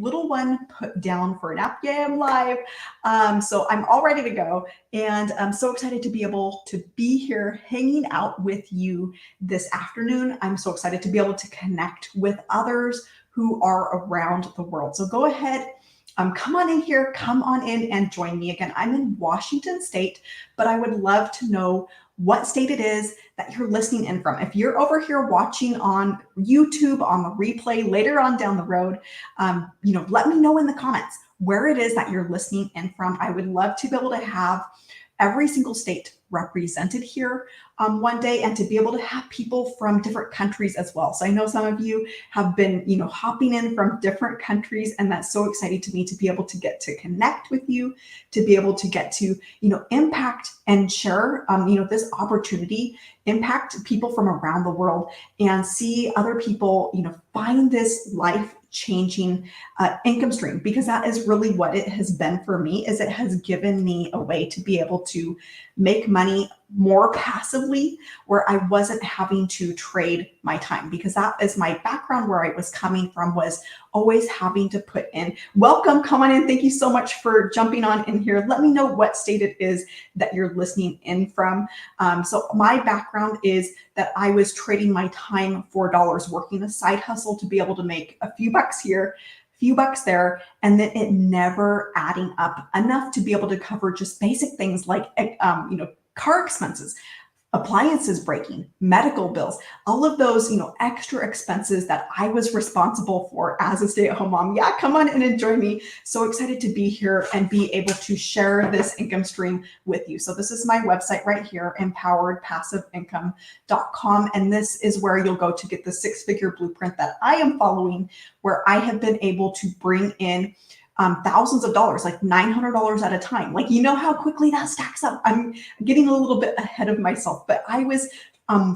little one put down for a nap. Yay, I'm live. So I'm all ready to go. And I'm so excited to be able to be here hanging out with you this afternoon. I'm so excited to be able to connect with others who are around the world. So go ahead. Come on in here, come on in and join me. Again, I'm in Washington State, but I would love to know what state it is that you're listening in from. If you're over here watching on YouTube on the replay later on down the road, let me know in the comments where it is that you're listening in from. I would love to be able to have every single state represented here one day, and to be able to have people from different countries as well. So I know some of you have been, hopping in from different countries, and that's so exciting to me to be able to get to connect with you, to be able to get to, impact and share, this opportunity, impact people from around the world, and see other people, find this life-changing income stream, because that is really what it has been for me. Is it has given me a way to be able to make money more passively, where I wasn't having to trade my time, because that is my background. Where I was coming from was always having to put in. Welcome, come on in. Thank you so much for jumping on in here. Let me know what state it is that you're listening in from. So my background is that I was trading my time for dollars, working a side hustle to be able to make a few bucks here, few bucks there, and then it never adding up enough to be able to cover just basic things like, car expenses, appliances breaking, medical bills, all of those, extra expenses that I was responsible for as a stay-at-home mom. Yeah, come on in and join me. So excited to be here and be able to share this income stream with you. So this is my website right here, empoweredpassiveincome.com. And this is where you'll go to get the six-figure blueprint that I am following, where I have been able to bring in thousands of dollars, like $900 at a time. Like, how quickly that stacks up. I'm getting a little bit ahead of myself, but I was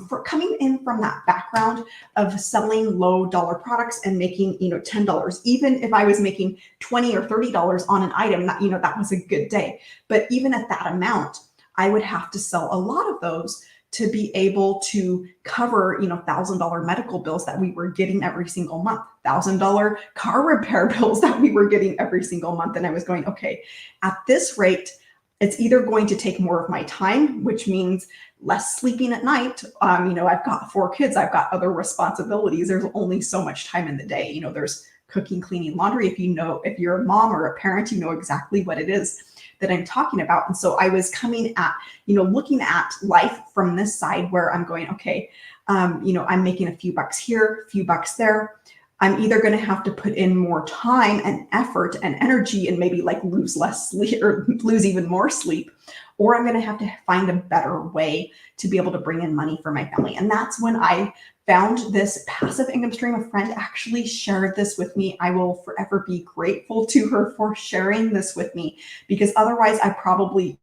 for coming in from that background of selling low dollar products and making, $10, even if I was making $20 or $30 on an item, that, that was a good day. But even at that amount, I would have to sell a lot of those to be able to cover, $1,000 medical bills that we were getting every single month, $1,000 car repair bills that we were getting every single month. And I was going, okay, at this rate, it's either going to take more of my time, which means less sleeping at night. I've got 4 kids, I've got other responsibilities. There's only so much time in the day. There's cooking, cleaning, laundry. If you're a mom or a parent, you know exactly what it is that I'm talking about. And so I was coming at, looking at life from this side, where I'm going, okay, I'm making a few bucks here, a few bucks there. I'm either going to have to put in more time and effort and energy and maybe like lose less sleep or lose even more sleep, or I'm going to have to find a better way to be able to bring in money for my family. And that's when I found this passive income stream. A friend actually shared this with me. I will forever be grateful to her for sharing this with me, because otherwise I probably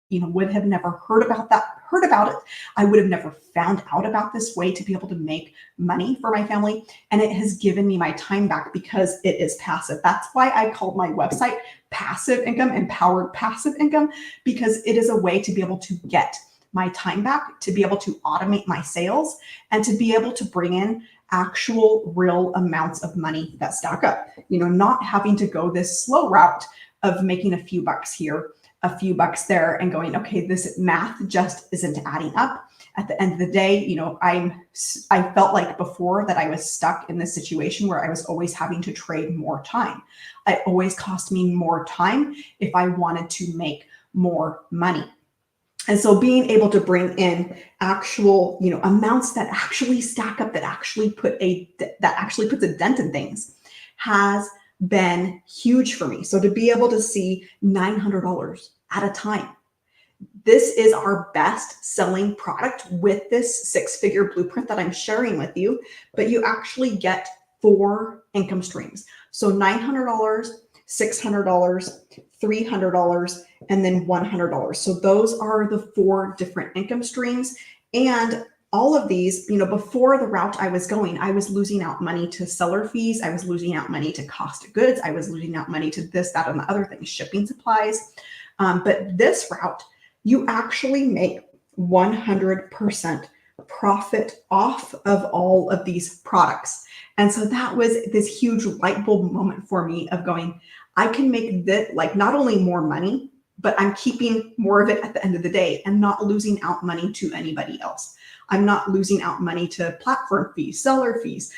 would have never heard about it. I would have never found out about this way to be able to make money for my family. And it has given me my time back, because it is passive. That's why I called my website Passive Income, Empowered Passive Income, because it is a way to be able to get my time back, to be able to automate my sales, and to be able to bring in actual real amounts of money that stack up, not having to go this slow route of making a few bucks here, a few bucks there, and going, okay, this math just isn't adding up. At the end of the day, I felt like before that I was stuck in this situation where I was always having to trade more time. It always cost me more time if I wanted to make more money. And so being able to bring in actual, amounts that actually stack up, that actually puts a dent in things, has been huge for me. So to be able to see $900 at a time, this is our best selling product with this six-figure blueprint that I'm sharing with you, but you actually get 4 income streams. So $900, $600, $300, and then $100. So those are the 4 different income streams. And all of these, before the route I was going, I was losing out money to seller fees. I was losing out money to cost of goods. I was losing out money to this, that, and the other things, shipping supplies. But this route, you actually make 100% profit off of all of these products. And so that was this huge light bulb moment for me of going, I can make this, like, not only more money, but I'm keeping more of it at the end of the day and not losing out money to anybody else. I'm not losing out money to platform fees, seller fees,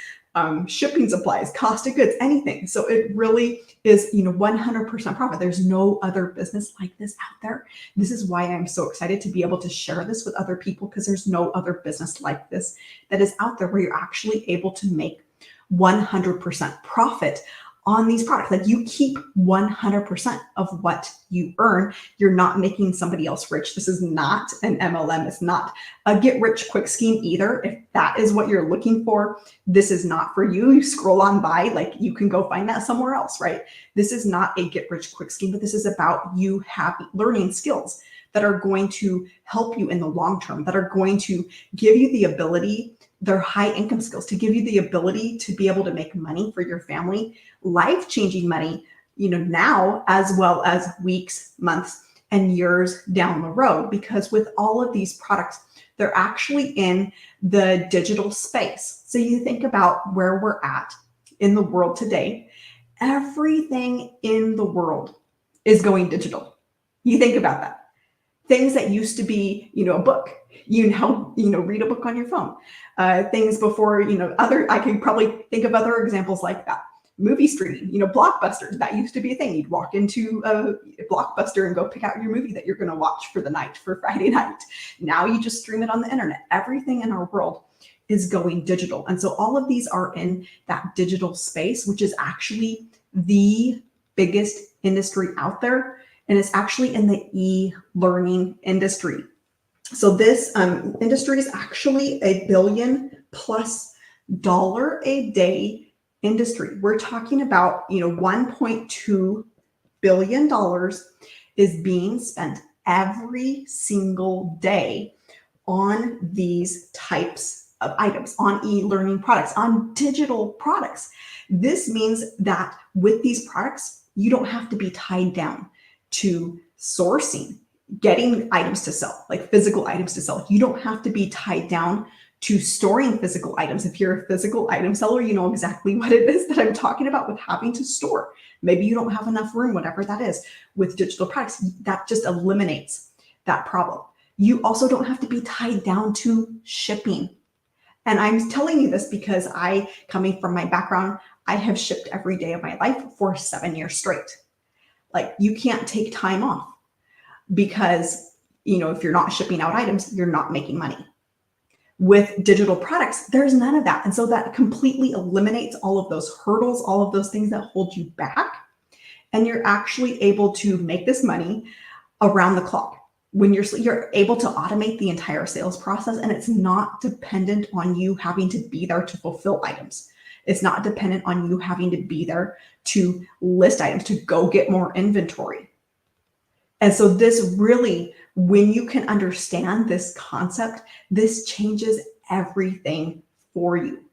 shipping supplies, cost of goods, anything. So it really is, 100% profit. There's no other business like this out there. This is why I'm so excited to be able to share this with other people, because there's no other business like this that is out there where you're actually able to make 100% profit on these products. Like, you keep 100% of what you earn. You're not making somebody else rich. This is not an MLM. It's not a get rich quick scheme either. If that is what you're looking for, this is not for you. You scroll on by, like, you can go find that somewhere else, right? This is not a get rich quick scheme, but this is about you learning skills that are going to help you in the long term, that are going to give you the ability. They're high income skills to give you the ability to be able to make money for your family, life-changing money, now, as well as weeks, months, and years down the road. Because with all of these products, they're actually in the digital space. So you think about where we're at in the world today, everything in the world is going digital. You think about that. Things that used to be, a book, read a book on your phone. Things before, I could probably think of other examples like that. Movie streaming, Blockbuster, that used to be a thing. You'd walk into a Blockbuster and go pick out your movie that you're going to watch for the night, for Friday night. Now you just stream it on the internet. Everything in our world is going digital. And so all of these are in that digital space, which is actually the biggest industry out there. And it's actually in the e-learning industry. So this industry is actually $1 billion+ a day industry. We're talking about, $1.2 billion is being spent every single day on these types of items, on e-learning products, on digital products. This means that with these products, you don't have to be tied down to sourcing, getting items to sell, like physical items to sell. You don't have to be tied down to storing physical items. If you're a physical item seller, you know exactly what it is that I'm talking about with having to store. Maybe you don't have enough room, whatever that is. With digital products, that just eliminates that problem. You also don't have to be tied down to shipping. And I'm telling you this because coming from my background, I have shipped every day of my life for 7 years straight. Like, you can't take time off because, if you're not shipping out items, you're not making money. With digital products, there's none of that. And so that completely eliminates all of those hurdles, all of those things that hold you back. And you're actually able to make this money around the clock. When you're able to automate the entire sales process, and it's not dependent on you having to be there to fulfill items. It's not dependent on you having to be there to list items, to go get more inventory. And so this really, when you can understand this concept, this changes everything for you.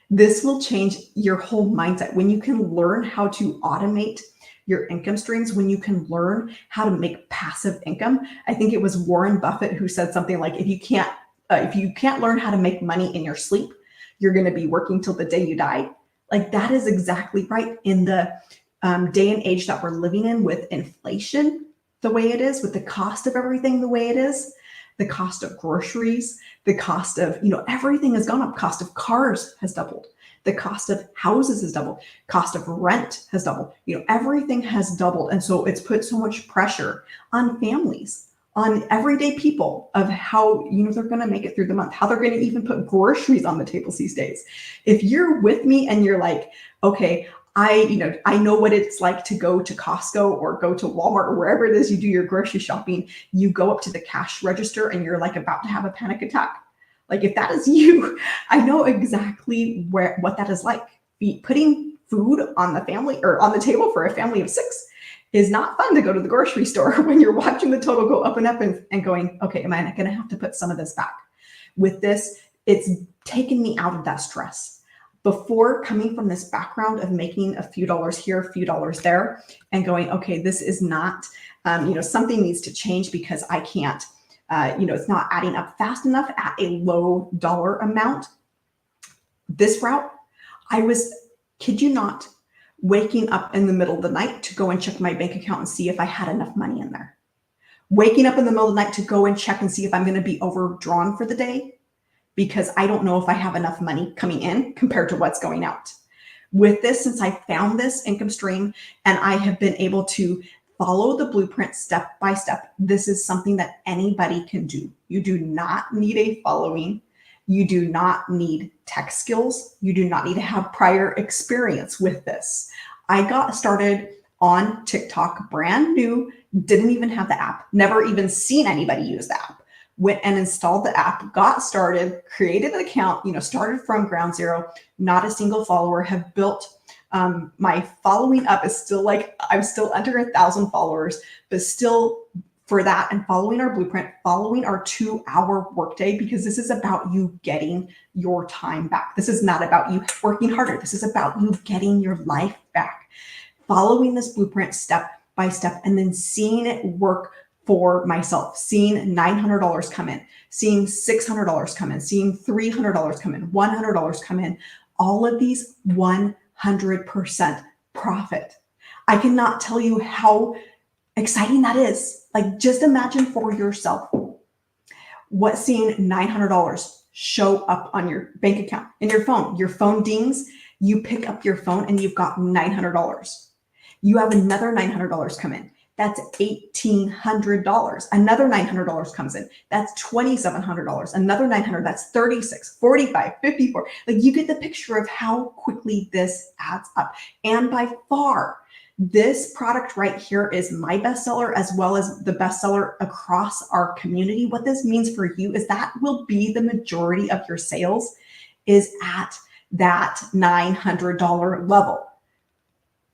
This will change your whole mindset. When you can learn how to automate your income streams, when you can learn how to make passive income. I think it was Warren Buffett who said something like, if you can't learn how to make money in your sleep, you're going to be working till the day you die. Like, that is exactly right. In the day and age that we're living in, with inflation the way it is, with the cost of everything the way it is, the cost of groceries, the cost of, everything has gone up. Cost of cars has doubled. The cost of houses has doubled. Cost of rent has doubled. Everything has doubled. And so it's put so much pressure on families, on everyday people, of how, they're going to make it through the month, how they're going to even put groceries on the tables these days. If you're with me and you're like, okay, I know what it's like to go to Costco or go to Walmart or wherever it is you do your grocery shopping, you go up to the cash register and you're like about to have a panic attack. Like, if that is you, I know exactly what that is like. Putting food on the family or on the table for a family of 6 is not fun to go to the grocery store when you're watching the total go up and going, okay, am I going to have to put some of this back? With this, it's taken me out of that stress. Before, coming from this background of making a few dollars here, a few dollars there, and going, okay, this is not, something needs to change because I can't, it's not adding up fast enough at a low dollar amount. This route, I was, kid you not, waking up in the middle of the night to go and check my bank account and see if I had enough money in there. Waking up in the middle of the night to go and check and see if I'm going to be overdrawn for the day because I don't know if I have enough money coming in compared to what's going out. With this, since I found this income stream and I have been able to follow the blueprint step by step, this is something that anybody can do. You do not need a following. You do not need tech skills. You do not need to have prior experience with this. I got started on TikTok brand new, didn't even have the app, never even seen anybody use the app. Went and installed the app, got started, created an account, started from ground zero, not a single follower, have built my following up is still like, I'm still under 1,000 followers, but still for that and following our blueprint, following our 2-hour workday, because this is about you getting your time back. This is not about you working harder. This is about you getting your life back. Following this blueprint step by step and then seeing it work for myself, seeing $900 come in, seeing $600 come in, seeing $300 come in, $100 come in, all of these 100% profit. I cannot tell you how exciting that is. Like, just imagine for yourself what seeing $900 show up on your bank account, in your phone dings, you pick up your phone and you've got $900. You have another $900 come in. That's $1,800. Another $900 comes in. That's $2,700. Another $900. That's $36, $45, $54. Like, you get the picture of how quickly this adds up. And by far, this product right here is my bestseller as well as the bestseller across our community. What this means for you is that will be the majority of your sales is at that $900 level.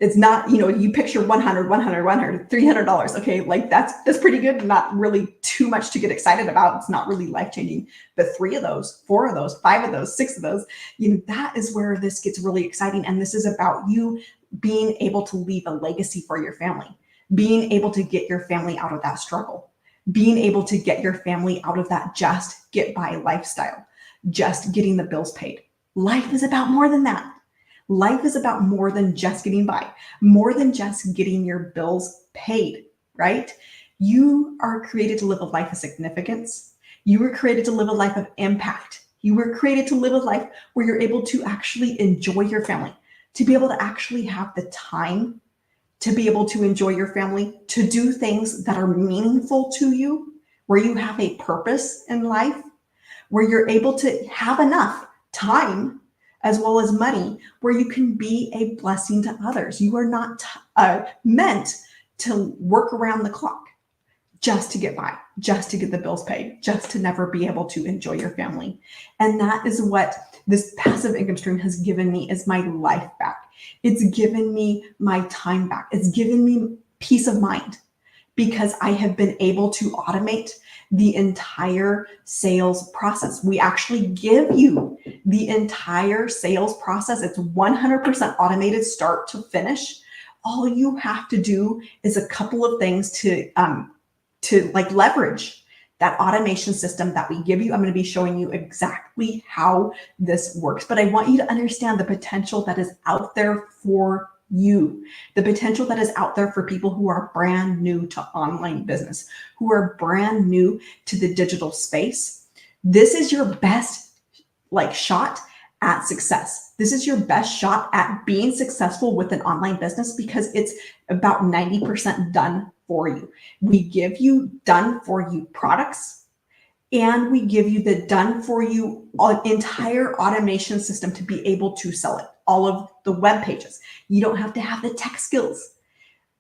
It's not, you picture 100, 100, 100, $300. Okay. Like that's pretty good. Not really too much to get excited about. It's not really life-changing, but 3 of those, 4 of those, 5 of those, 6 of those, that is where this gets really exciting. And this is about you being able to leave a legacy for your family, being able to get your family out of that struggle, being able to get your family out of that just get by lifestyle, just getting the bills paid. Life is about more than that. Life is about more than just getting by, more than just getting your bills paid, right? You are created to live a life of significance. You were created to live a life of impact. You were created to live a life where you're able to actually enjoy your family, to be able to actually have the time to be able to enjoy your family, to do things that are meaningful to you, where you have a purpose in life, where you're able to have enough time as well as money, where you can be a blessing to others. You are not meant to work around the clock just to get by, just to get the bills paid, just to never be able to enjoy your family. And that is what this passive income stream has given me, is my life back. It's given me my time back. It's given me peace of mind because I have been able to automate the entire sales process. We actually give you the entire sales process. It's 100% automated start to finish. All you have to do is a couple of things to like leverage that automation system that we give you. I'm going to be showing you exactly how this works, but I want you to understand the potential that is out there for you, the potential that is out there for people who are brand new to online business, who are brand new to the digital space. This is your best shot at success. This is your best shot at being successful with an online business because it's about 90% done for you. We give you done for you products, and we give you the done for you entire automation system to be able to sell it. All of the web pages. You don't have to have the tech skills.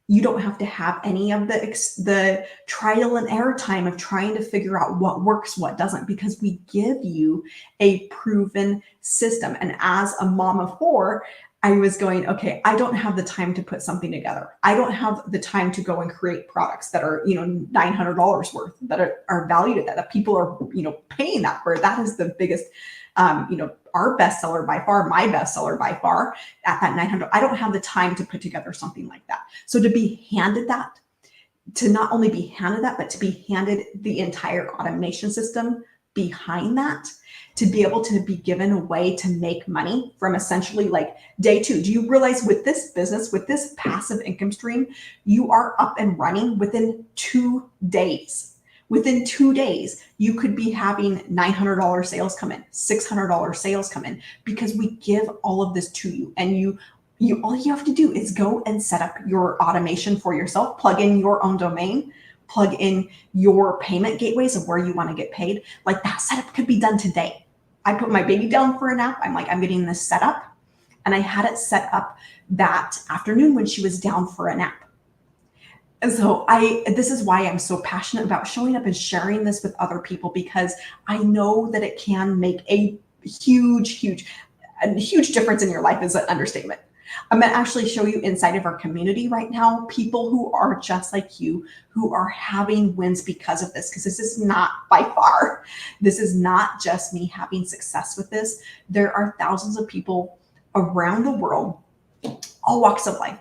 You don't have to have any of the trial and error time of trying to figure out what works, what doesn't, because we give you a proven system. And as a mom of 4, I was going, okay, I don't have the time to put something together. I don't have the time to go and create products that are, $900 worth, that are valued at that people are, paying that for. That is the biggest, our bestseller by far, my bestseller by far at that 900. I don't have the time to put together something like that. So to be handed that, to not only be handed that, but to be handed the entire automation system behind that to be able to be given a way to make money from essentially like day two. Do you realize with this business, with this passive income stream, you are up and running within 2 days? Within 2 days, you could be having $900 sales come in, $600 sales come in, because we give all of this to you. And you all you have to do is go and set up your automation for yourself, plug in your own domain, plug in your payment gateways of where you want to get paid. Like that setup could be done today. I put my baby down for a nap. I'm like, I'm getting this set up. And I had it set up that afternoon when she was down for a nap. And so this is why I'm so passionate about showing up and sharing this with other people, because I know that it can make a huge difference in your life is an understatement. I'm going to actually show you inside of our community right now, people who are just like you, who are having wins because of this, because this is not by far, this is not just me having success with this. There are thousands of people around the world, all walks of life,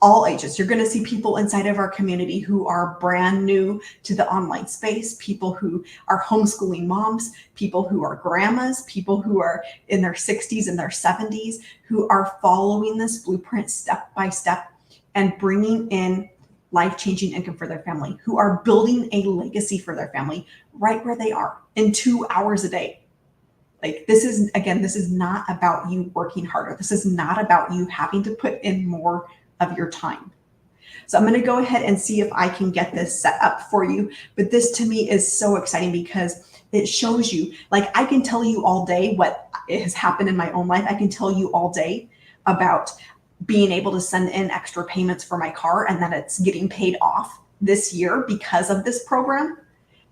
all ages. You're going to see people inside of our community who are brand new to the online space, people who are homeschooling moms, people who are grandmas, people who are in their 60s and their 70s, who are following this blueprint step by step and bringing in life-changing income for their family, who are building a legacy for their family right where they are in 2 hours a day. Like this is not about you working harder. This is not about you having to put in more of your time. So I'm going to go ahead and see if I can get this set up for you. But this to me is so exciting because it shows you, like I can tell you all day what has happened in my own life. I can tell you all day about being able to send in extra payments for my car and that it's getting paid off this year because of this program,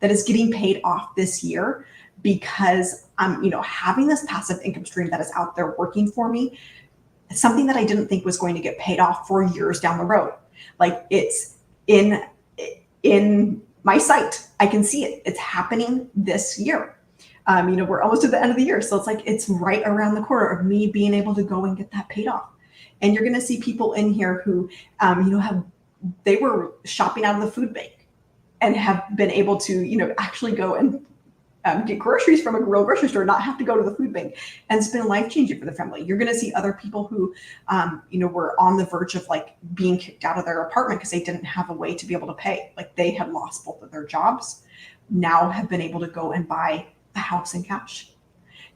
that is getting paid off this year because I'm, having this passive income stream that is out there working for me. Something that I didn't think was going to get paid off for years down the road. Like it's in my sight. I can see it. It's happening this year. We're almost at the end of the year. So it's like, it's right around the corner of me being able to go and get that paid off. And you're going to see people in here who, they were shopping out of the food bank and have been able to, actually go and get groceries from a real grocery store, not have to go to the food bank, and it's been life-changing for the family. You're going to see other people who, were on the verge of like being kicked out of their apartment because they didn't have a way to be able to pay. Like they had lost both of their jobs, now have been able to go and buy a house in cash.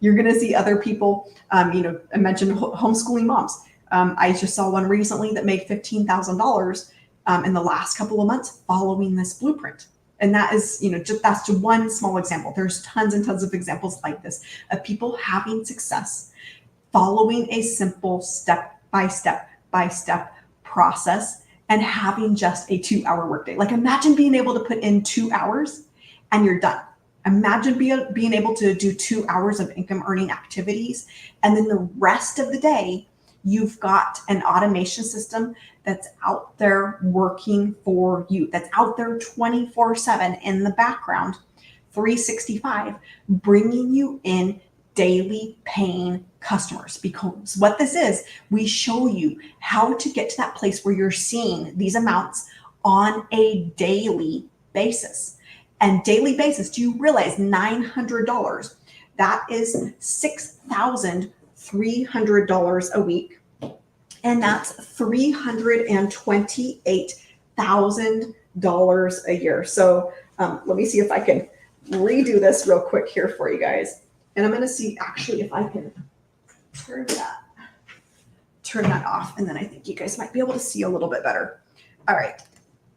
You're going to see other people, I mentioned homeschooling moms. I just saw one recently that made $15,000 in the last couple of months following this blueprint. And that is, that's just one small example. There's tons and tons of examples like this of people having success, following a simple step-by-step process and having just a 2-hour workday. Like imagine being able to put in 2 hours and you're done. Imagine being able to do 2 hours of income earning activities. And then the rest of the day, you've got an automation system that's out there working for you, that's out there 24/7 in the background, 365, bringing you in daily paying customers. Because what this is, we show you how to get to that place where you're seeing these amounts on a daily basis. And daily basis, do you realize $900? That is $6,300 a week. And that's $328,000 a year. So let me see if I can redo this real quick here for you guys. And I'm going to see actually if I can turn that off. And then I think you guys might be able to see a little bit better. All right.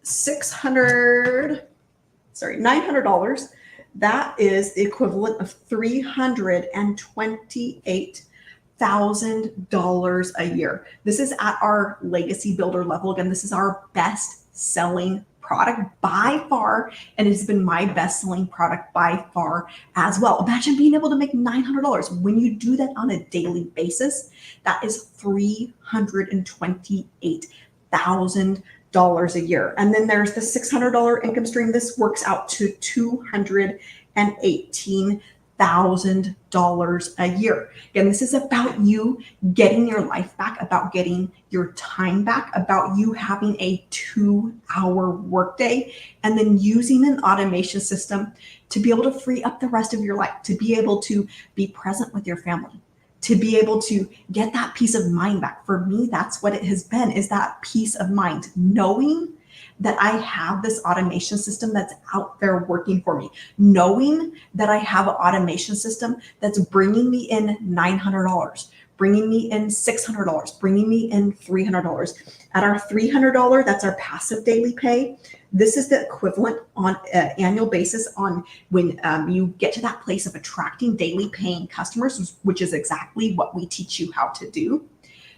$900. That is the equivalent of $328,000 a year. This is at our legacy builder level. Again, this is our best selling product by far, and it's been my best selling product by far as well. Imagine being able to make $900. When you do that on a daily basis, that is $328,000 a year. And then there's the $600 income stream. This works out to $218,000 $100,000 a year. Again, this is about you getting your life back, about getting your time back, about you having a 2-hour workday, and then using an automation system to be able to free up the rest of your life, to be able to be present with your family, to be able to get that peace of mind back. For me, that's what it has been, is that peace of mind, knowing that I have this automation system that's out there working for me, knowing that I have an automation system that's bringing me in $900, bringing me in $600, bringing me in $300. At our $300, that's our passive daily pay. This is the equivalent on an annual basis on when you get to that place of attracting daily paying customers, which is exactly what we teach you how to do.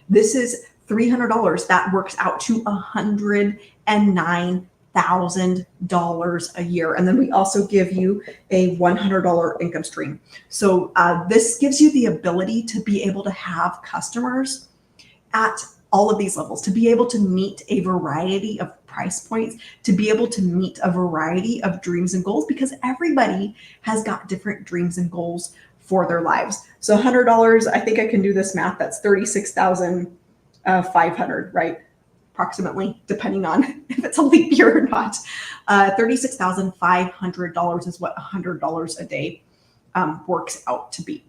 This is $300. That works out to $109,000 a year. And then we also give you a $100 income stream. So this gives you the ability to be able to have customers at all of these levels, to be able to meet a variety of price points, to be able to meet a variety of dreams and goals, because everybody has got different dreams and goals for their lives. So $100, I think I can do this math, that's 36,500, right? Approximately, depending on if it's a leap year or not. $36,500 is what $100 a day works out to be.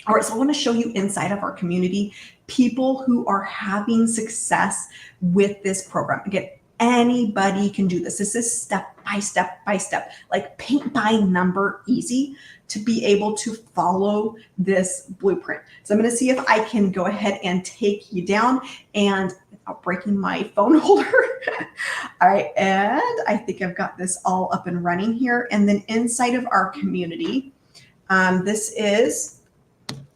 All right, so I want to show you inside of our community people who are having success with this program. Again, anybody can do this. This is step by step by step, like paint by number easy to be able to follow this blueprint. So I'm going to see if I can go ahead and take you down and without breaking my phone holder. All right, and I think I've got this all up and running here. And then inside of our community, this is,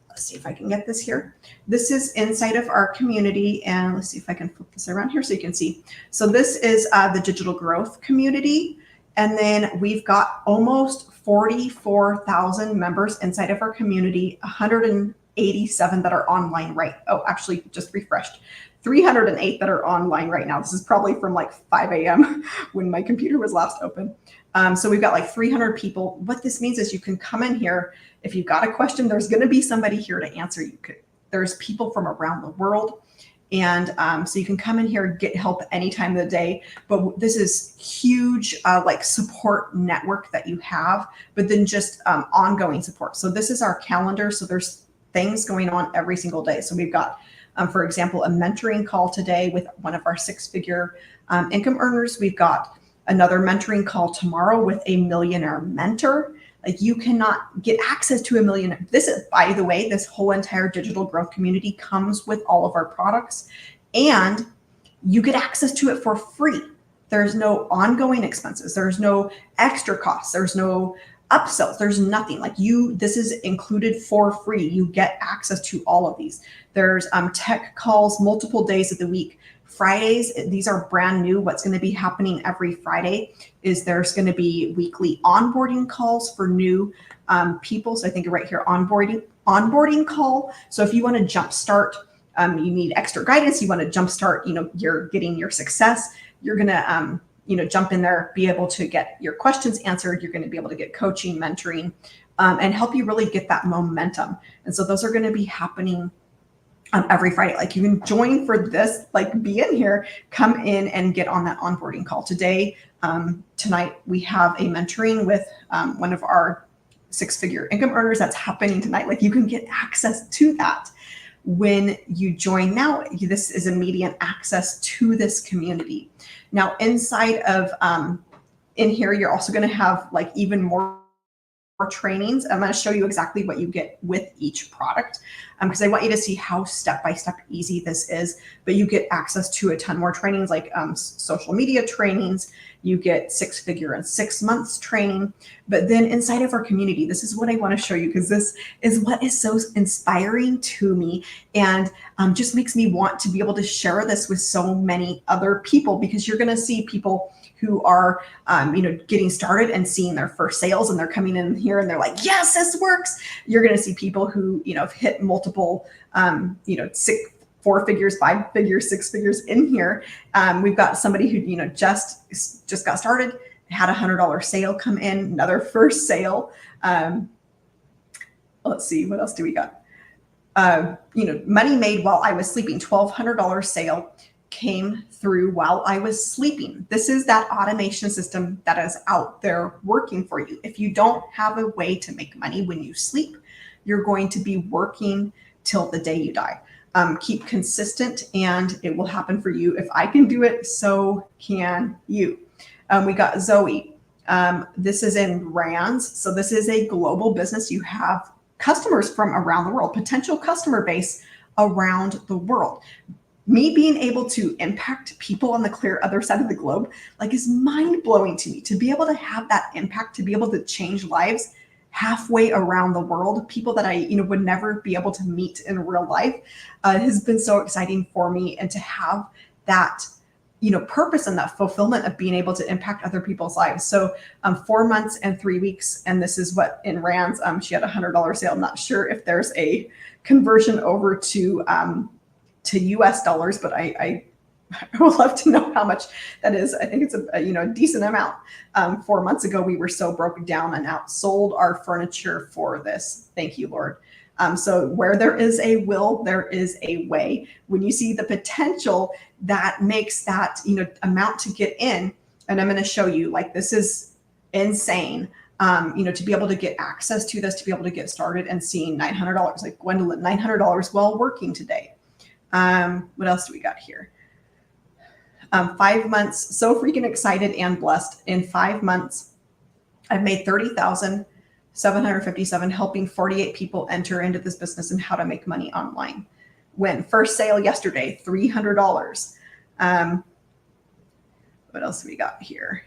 let's see if I can get this here. This is inside of our community, and let's see if I can flip this around here so you can see. So this is the digital growth community. And then we've got almost 44,000 members inside of our community, 187 that are online right. Oh, actually just refreshed. 308 that are online right now. This is probably from like 5 a.m. when my computer was last open. So we've got like 300 people. What this means is you can come in here. If you've got a question, there's going to be somebody here to answer you. There's people from around the world. And so you can come in here and get help any time of the day. But this is huge like support network that you have, but then just ongoing support. So this is our calendar. So there's things going on every single day. So we've got, for example, a mentoring call today with one of our 6-figure income earners. We've got another mentoring call tomorrow with a millionaire mentor. Like you cannot get access to a millionaire. This is, by the way, this whole entire digital growth community comes with all of our products and you get access to it for free. There's no ongoing expenses. There's no extra costs. There's no upsells. There's nothing like this is included for free. You get access to all of these. There's tech calls multiple days of the week. Fridays, these are brand new. What's going to be happening every Friday is there's going to be weekly onboarding calls for new people. So I think right here, onboarding call. So if you want to jumpstart, you need extra guidance, you want to jumpstart, you're getting your success, you're going to, jump in there, be able to get your questions answered. You're going to be able to get coaching, mentoring, and help you really get that momentum. And so those are going to be happening every Friday. Like you can join for this, like be in here, come in and get on that onboarding call. Today, tonight, we have a mentoring with one of our 6-figure income earners that's happening tonight. Like you can get access to that when you join now. This is immediate access to this community. Now inside of in here, you're also going to have like even more trainings. I'm going to show you exactly what you get with each product because I want you to see how step-by-step easy this is, but you get access to a ton more trainings like social media trainings. You get 6-figure in 6 months training, but then inside of our community, this is what I want to show you because this is what is so inspiring to me and just makes me want to be able to share this with so many other people because you're going to see people who are, getting started and seeing their first sales and they're coming in here and they're like, yes, this works. You're going to see people who, have hit multiple, 4 figures, 5 figures, 6 figures in here. We've got somebody who, just got started, had $100 sale come in, another first sale. Let's see, what else do we got? Money made while I was sleeping, $1,200 sale came through while I was sleeping. This is that automation system that is out there working for you. If you don't have a way to make money when you sleep, you're going to be working till the day you die. Keep consistent and it will happen for you. If I can do it, so can you. We got Zoe. This is in Rands. So this is a global business. You have customers from around the world, potential customer base around the world. Me being able to impact people on the clear other side of the globe, like, is mind blowing to me. To be able to have that impact, to be able to change lives halfway around the world, people that I would never be able to meet in real life, has been so exciting for me. And to have that purpose and that fulfillment of being able to impact other people's lives. So 4 months and 3 weeks. And this is what in Rands, she had $100 sale. I'm not sure if there's a conversion over to US dollars, but I would love to know how much that is. I think it's a decent amount. 4 months ago, we were so broken down and outsold our furniture for this. Thank you, Lord. So where there is a will, there is a way. When you see the potential that makes that amount to get in, and I'm going to show you, like, this is insane. To be able to get access to this, to be able to get started and seeing $900, like Gwendolyn, $900 while working today. What else do we got here? 5 months, so freaking excited and blessed. In 5 months, I've made $30,757 helping 48 people enter into this business and how to make money online. When first sale yesterday, $300. What else do we got here?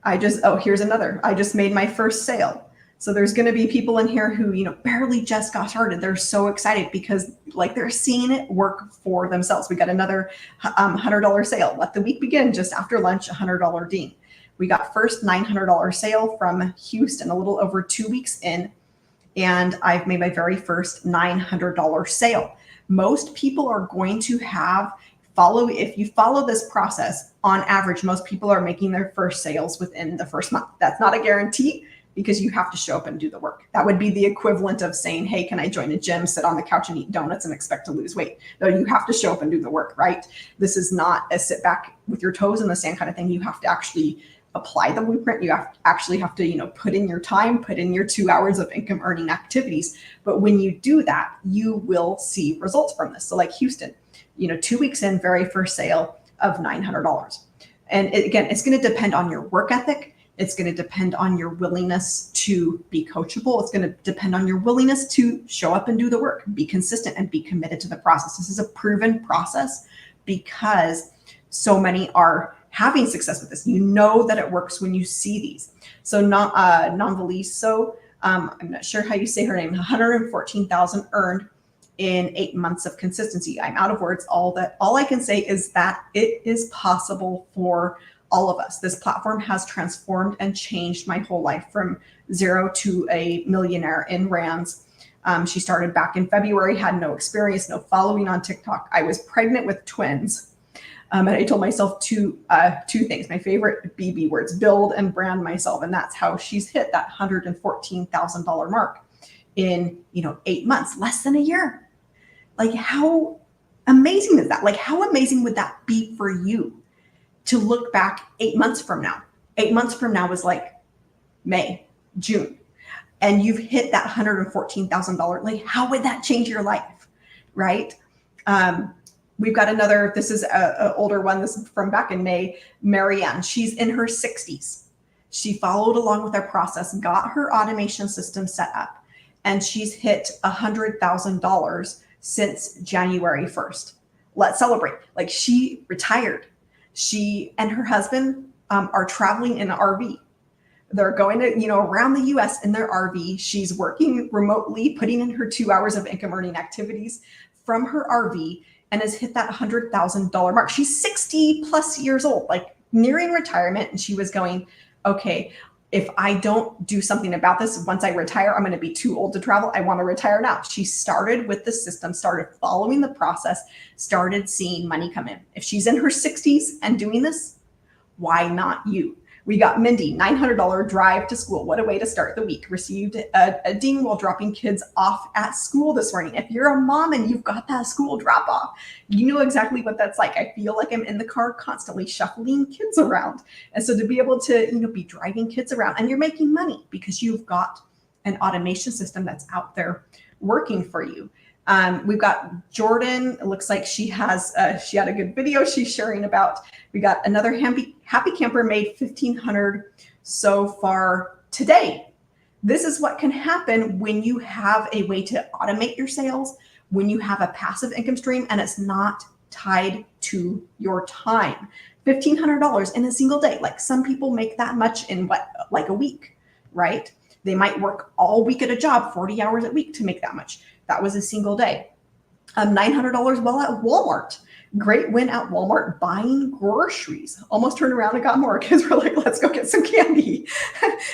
Here's another. I just made my first sale. So there's going to be people in here who, barely just got started. They're so excited because, like, they're seeing it work for themselves. We got another $100 sale. Let the week begin just after lunch, $100 Dean. We got first $900 sale from Houston a little over 2 weeks in, and I've made my very first $900 sale. Most people are going to if you follow this process, on average, most people are making their first sales within the first month. That's not a guarantee, because you have to show up and do the work. That would be the equivalent of saying, hey, can I join a gym, sit on the couch and eat donuts and expect to lose weight? No, you have to show up and do the work, right? This is not a sit back with your toes in the sand kind of thing. You have to actually apply the blueprint. You actually have to, put in your time, put in your 2 hours of income earning activities. But when you do that, you will see results from this. So like Houston, 2 weeks in, very first sale of $900. And again, it's going to depend on your work ethic. It's going to depend on your willingness to be coachable. It's going to depend on your willingness to show up and do the work, be consistent and be committed to the process. This is a proven process because so many are having success with this. You know that it works when you see these. So Nonvaliso, I'm not sure how you say her name, 114,000 earned in 8 months of consistency. I'm out of words. All I can say is that it is possible for all of us. This platform has transformed and changed my whole life from zero to a millionaire in Rands. She started back in February, had no experience, no following on TikTok. I was pregnant with twins. And I told myself two things. My favorite BB words, build and brand myself. And that's how she's hit that $114,000 mark in 8 months, less than a year. Like, how amazing is that? Like, how amazing would that be for you to look back 8 months from now? 8 months from now is like May, June, and you've hit that $114,000. Like, how would that change your life, right? We've got another, this is an older one. This is from back in May, Marianne. She's in her 60s. She followed along with our process, got her automation system set up, and she's hit $100,000 since January 1st. Let's celebrate. Like, she retired. She and her husband are traveling in an RV. They're going to, around the US in their RV. She's working remotely, putting in her 2 hours of income earning activities from her RV, and has hit that $100,000 mark. She's 60 plus years old, like nearing retirement. And she was going, okay, if I don't do something about this, once I retire, I'm going to be too old to travel. I want to retire now. She started with the system, started following the process, started seeing money come in. If she's in her 60s and doing this, why not you? We got Mindy, $900 drive to school. What a way to start the week. Received a ding while dropping kids off at school this morning. If you're a mom and you've got that school drop off, you know exactly what that's like. I feel like I'm in the car constantly shuffling kids around. And so to be able to, be driving kids around, and you're making money because you've got an automation system that's out there working for you. We've got Jordan. It looks like she had a good video she's sharing about. We got another happy camper made $1,500 so far today. This is what can happen when you have a way to automate your sales, when you have a passive income stream and it's not tied to your time. $1,500 in a single day. Like some people make that much in like a week, right? They might work all week at a job, 40 hours a week to make that much. That was a single day. $900 while at Walmart. Great win at Walmart buying groceries. Almost turned around and got more because we're like, let's go get some candy.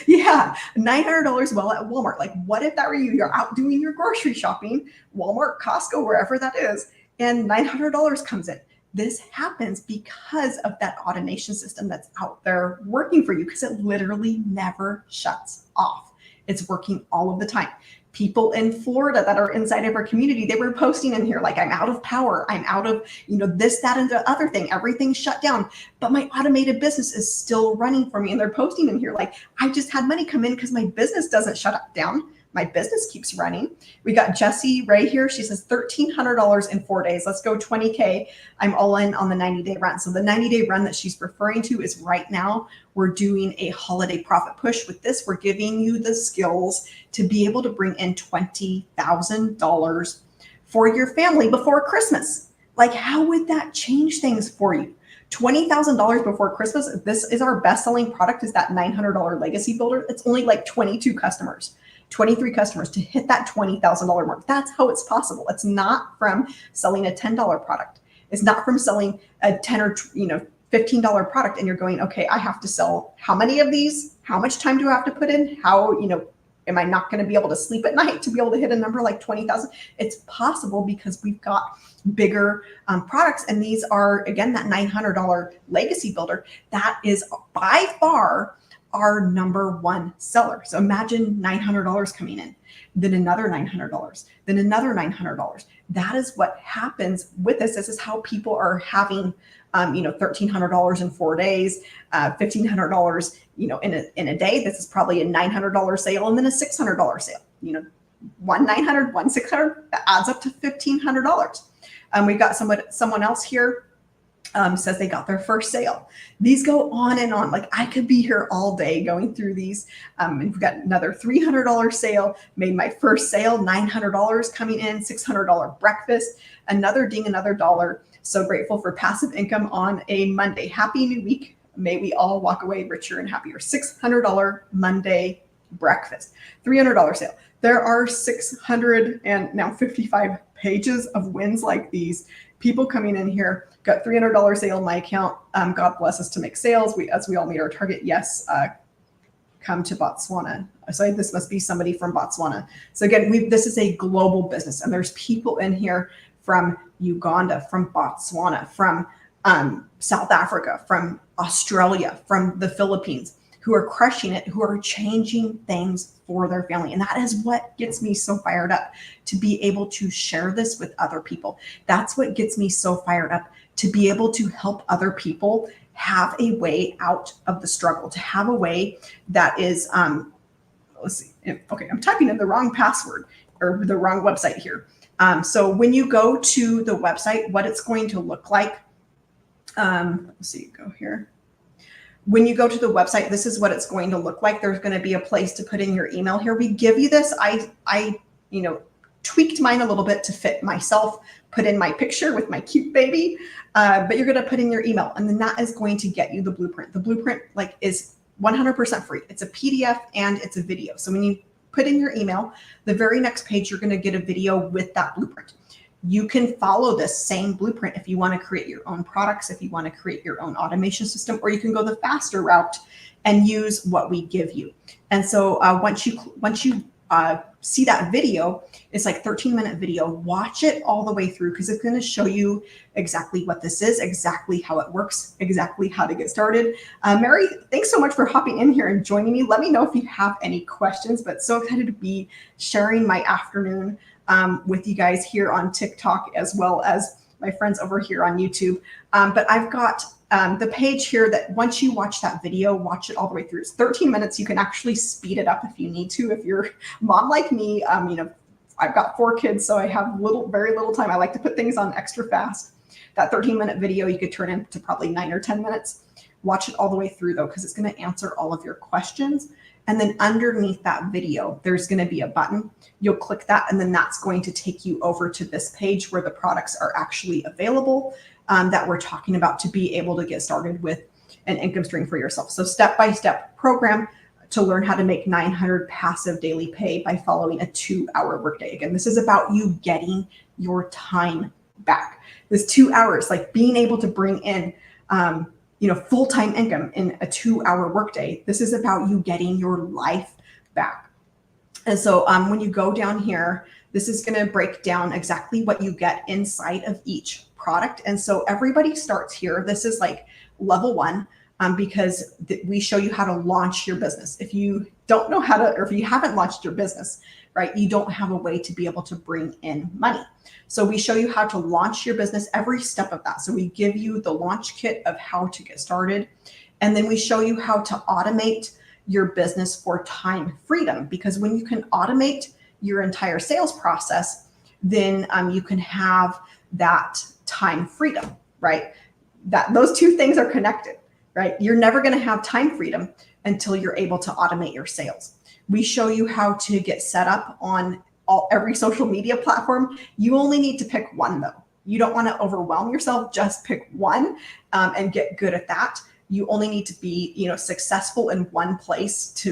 Yeah, $900 while at Walmart. Like, what if that were you? You're out doing your grocery shopping, Walmart, Costco, wherever that is, and $900 comes in. This happens because of that automation system that's out there working for you, because it literally never shuts off. It's working all of the time. People in Florida that are inside of our community, they were posting in here like, I'm out of power. I'm out of, this, that, and the other thing. Everything's shut down, but my automated business is still running for me. And they're posting in here like, I just had money come in because my business doesn't shut down. My business keeps running. We got Jessie right here. She says $1,300 in 4 days. Let's go 20K. I'm all in on the 90-day run. So the 90-day run that she's referring to is right now. We're doing a holiday profit push. With this, we're giving you the skills to be able to bring in $20,000 for your family before Christmas. Like, how would that change things for you? $20,000 before Christmas. This is our best-selling product, is that $900 legacy builder. It's only like 22 customers. 23 customers to hit that $20,000 mark. That's how it's possible. It's not from selling a $10 product. It's not from selling a $10 or $15 product and you're going, okay, I have to sell how many of these? How much time do I have to put in? How, am I not going to be able to sleep at night to be able to hit a number like 20,000? It's possible because we've got bigger products. And these are, again, that $900 legacy builder. That is by far our number one seller. So imagine $900 coming in, then another $900, then another $900. That is what happens with this. This is how people are having, $1,300 in 4 days, $1,500, in a day. This is probably a $900 sale and then a $600 sale. One $900, one $600, that adds up to $1,500. We've got someone else here. Says they got their first sale. These go on and on. Like, I could be here all day going through these. And we've got another $300 sale, made my first sale, $900 coming in, $600 breakfast, another ding, another dollar. So grateful for passive income on a Monday. Happy new week. May we all walk away richer and happier. $600 Monday breakfast, $300 sale. There are 655 pages of wins like these. People coming in here, got $300 sale in my account. God bless us to make sales. As we all meet our target. Yes, come to Botswana. So this must be somebody from Botswana. So again, this is a global business, and there's people in here from Uganda, from Botswana, from South Africa, from Australia, from the Philippines, who are crushing it, who are changing things for their family. And that is what gets me so fired up, to be able to share this with other people. That's what gets me so fired up, to be able to help other people have a way out of the struggle, to have a way that is, let's see. Okay, I'm typing in the wrong password or the wrong website here. So when you go to the website, what it's going to look like, let's see, go here. When you go to the website, this is what it's going to look like. There's going to be a place to put in your email here. We give you this. I tweaked mine a little bit to fit myself, put in my picture with my cute baby, but you're going to put in your email, and then that is going to get you the blueprint. The blueprint is 100% free. It's a PDF and it's a video. So when you put in your email, the very next page, you're going to get a video with that blueprint. You can follow this same blueprint if you want to create your own products, if you want to create your own automation system, or you can go the faster route and use what we give you. And so once you see that video, it's like 13-minute video. Watch it all the way through because it's going to show you exactly what this is, exactly how it works, exactly how to get started. Mary, thanks so much for hopping in here and joining me. Let me know if you have any questions, but so excited to be sharing my afternoon with you guys here on TikTok as well as my friends over here on YouTube. But I've got the page here that once you watch that video, watch it all the way through. It's 13 minutes. You can actually speed it up if you need to. If you're a mom like me, I've got 4 kids, so I have very little time. I like to put things on extra fast. That 13-minute video, you could turn into probably 9 or 10 minutes. Watch it all the way through though, because it's going to answer all of your questions. And then underneath that video, there's going to be a button. You'll click that, and then that's going to take you over to this page where the products are actually available that we're talking about to be able to get started with an income stream for yourself. So step-by-step program to learn how to make 900 passive daily pay by following a 2-hour workday. Again, this is about you getting your time back. This 2 hours, like being able to bring in full-time income in a 2-hour workday. This is about you getting your life back. And so when you go down here, this is going to break down exactly what you get inside of each product. And so everybody starts here. This is like level 1 because we show you how to launch your business. If you don't know how to, or if you haven't launched your business, right, you don't have a way to be able to bring in money. So we show you how to launch your business, every step of that. So we give you the launch kit of how to get started. And then we show you how to automate your business for time freedom, because when you can automate your entire sales process, then you can have that time freedom, right? Those two things are connected, right? You're never going to have time freedom until you're able to automate your sales. We show you how to get set up on every social media platform. You only need to pick one though. You don't want to overwhelm yourself. Just pick one and get good at that. You only need to be, successful in one place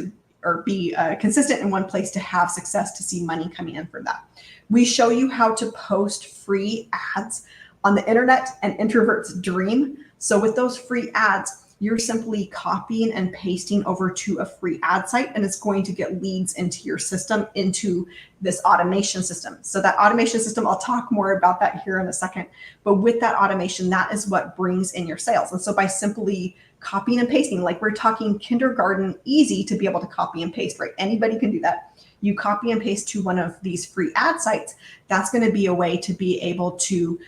or be consistent in one place to have success, to see money coming in for that. We show you how to post free ads on the internet, an introvert's dream. So with those free ads, you're simply copying and pasting over to a free ad site, and it's going to get leads into your system, into this automation system. So that automation system, I'll talk more about that here in a second, but with that automation, that is what brings in your sales. And so by simply copying and pasting, like we're talking kindergarten easy to be able to copy and paste, right? Anybody can do that. You copy and paste to one of these free ad sites. That's going to be a way to be able to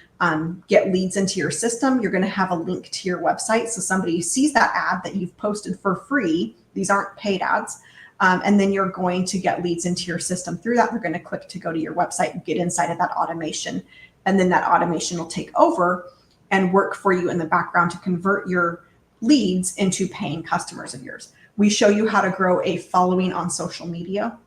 get leads into your system. You're going to have a link to your website. So somebody sees that ad that you've posted for free. These aren't paid ads. And then you're going to get leads into your system through that. They're going to click to go to your website and get inside of that automation. And then that automation will take over and work for you in the background to convert your leads into paying customers of yours. We show you how to grow a following on social media.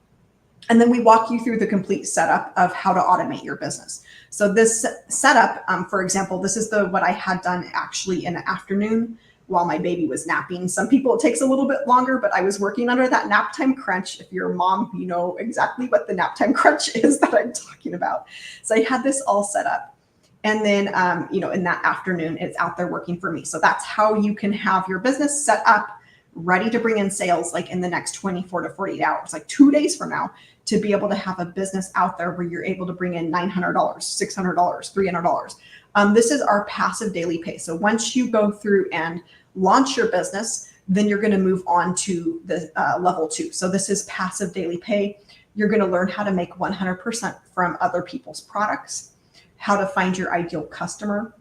And then we walk you through the complete setup of how to automate your business. So this setup, for example, this is what I had done actually in the afternoon while my baby was napping. Some people, it takes a little bit longer, but I was working under that nap time crunch. If you're a mom, you know exactly what the nap time crunch is that I'm talking about. So I had this all set up. And then, in that afternoon, it's out there working for me. So that's how you can have your business set up, ready to bring in sales, like in the next 24 to 48 hours, like 2 days from now, to be able to have a business out there where you're able to bring in $900, $600, $300. This is our passive daily pay. So once you go through and launch your business, then you're going to move on to the level 2. So this is passive daily pay. You're going to learn how to make 100% from other people's products, how to find your ideal customer,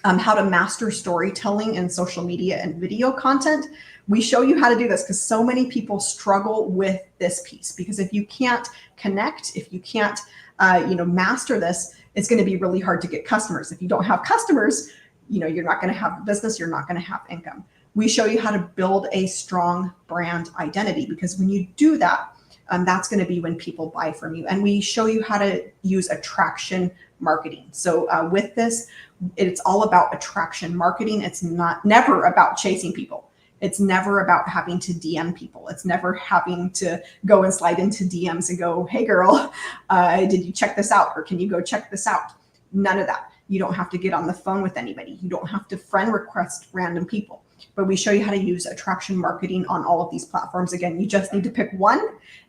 how to master storytelling in social media and video content. We show you how to do this because so many people struggle with this piece, because if you can't connect, if you can't, master this, it's going to be really hard to get customers. If you don't have customers, you're not going to have a business, you're not going to have income. We show you how to build a strong brand identity, because when you do that, that's going to be when people buy from you. And we show you how to use attraction marketing. So with this, it's all about attraction marketing. It's never about chasing people. It's never about having to DM people. It's never having to go and slide into DMs and go, hey girl, did you check this out? Or can you go check this out? None of that. You don't have to get on the phone with anybody. You don't have to friend request random people. but we show you how to use attraction marketing on all of these platforms. Again, you just need to pick one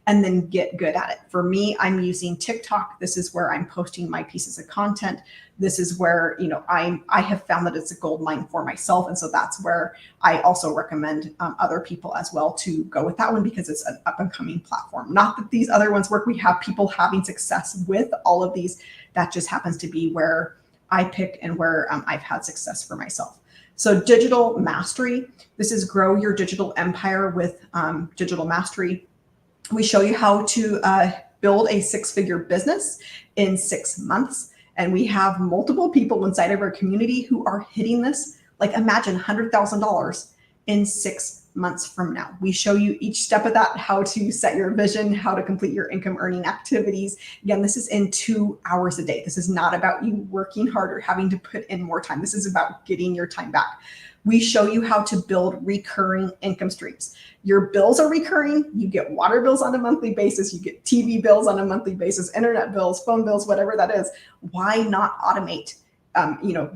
and then get good at it. For me, I'm using TikTok. This is where I'm posting my pieces of content. This is where, I have found that it's a gold mine for myself. And so that's where I also recommend other people as well to go with that one, because it's an up and coming platform. Not that these other ones work. We have people having success with all of these. That just happens to be where I pick and where I've had success for myself. So digital mastery, this is grow your digital empire with digital mastery. We show you how to build a six-figure business in 6 months. And we have multiple people inside of our community who are hitting this. Like, imagine $100,000 in 6 months from now. We show you each step of that, how to set your vision, how to complete your income earning activities. Again, this is in 2 hours a day. This is not about you working harder, having to put in more time. This is about getting your time back. We show you how to build recurring income streams. Your bills are recurring. You get water bills on a monthly basis. You get TV bills on a monthly basis, internet bills, phone bills, whatever that is. Why not automate?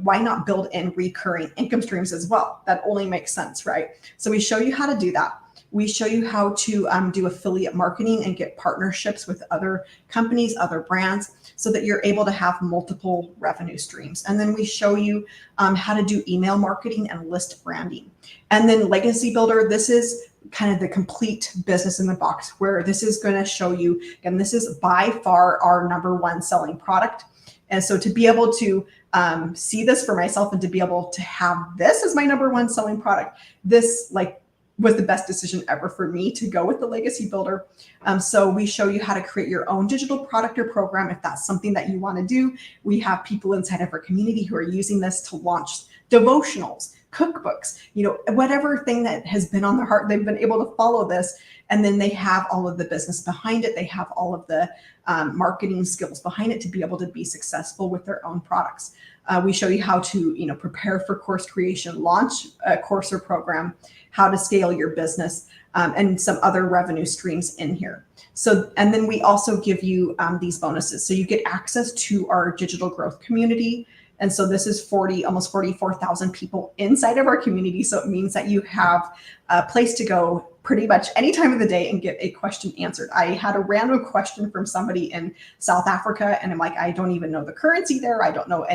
Why not build in recurring income streams as well? That only makes sense, right? So we show you how to do that. We show you how to do affiliate marketing and get partnerships with other companies, other brands, so that you're able to have multiple revenue streams. And then we show you how to do email marketing and list branding. And then Legacy Builder, this is kind of the complete business in the box, where this is going to show you, again, this is by far our #1 selling product. And so to be able to see this for myself and to be able to have this as my #1 selling product, this was the best decision ever for me to go with the Legacy Builder. So we show you how to create your own digital product or program if that's something that you want to do. We have people inside of our community who are using this to launch devotionals, cookbooks, whatever thing that has been on their heart, they've been able to follow this. And then they have all of the business behind it. They have all of the marketing skills behind it to be able to be successful with their own products. We show you how to, prepare for course creation, launch a course or program, how to scale your business, and some other revenue streams in here. So, and then we also give you these bonuses. So you get access to our digital growth community. And so this is almost 44,000 people inside of our community. So it means that you have a place to go pretty much any time of the day and get a question answered. I had a random question from somebody in South Africa, and I'm like, I don't even know the currency there. I don't know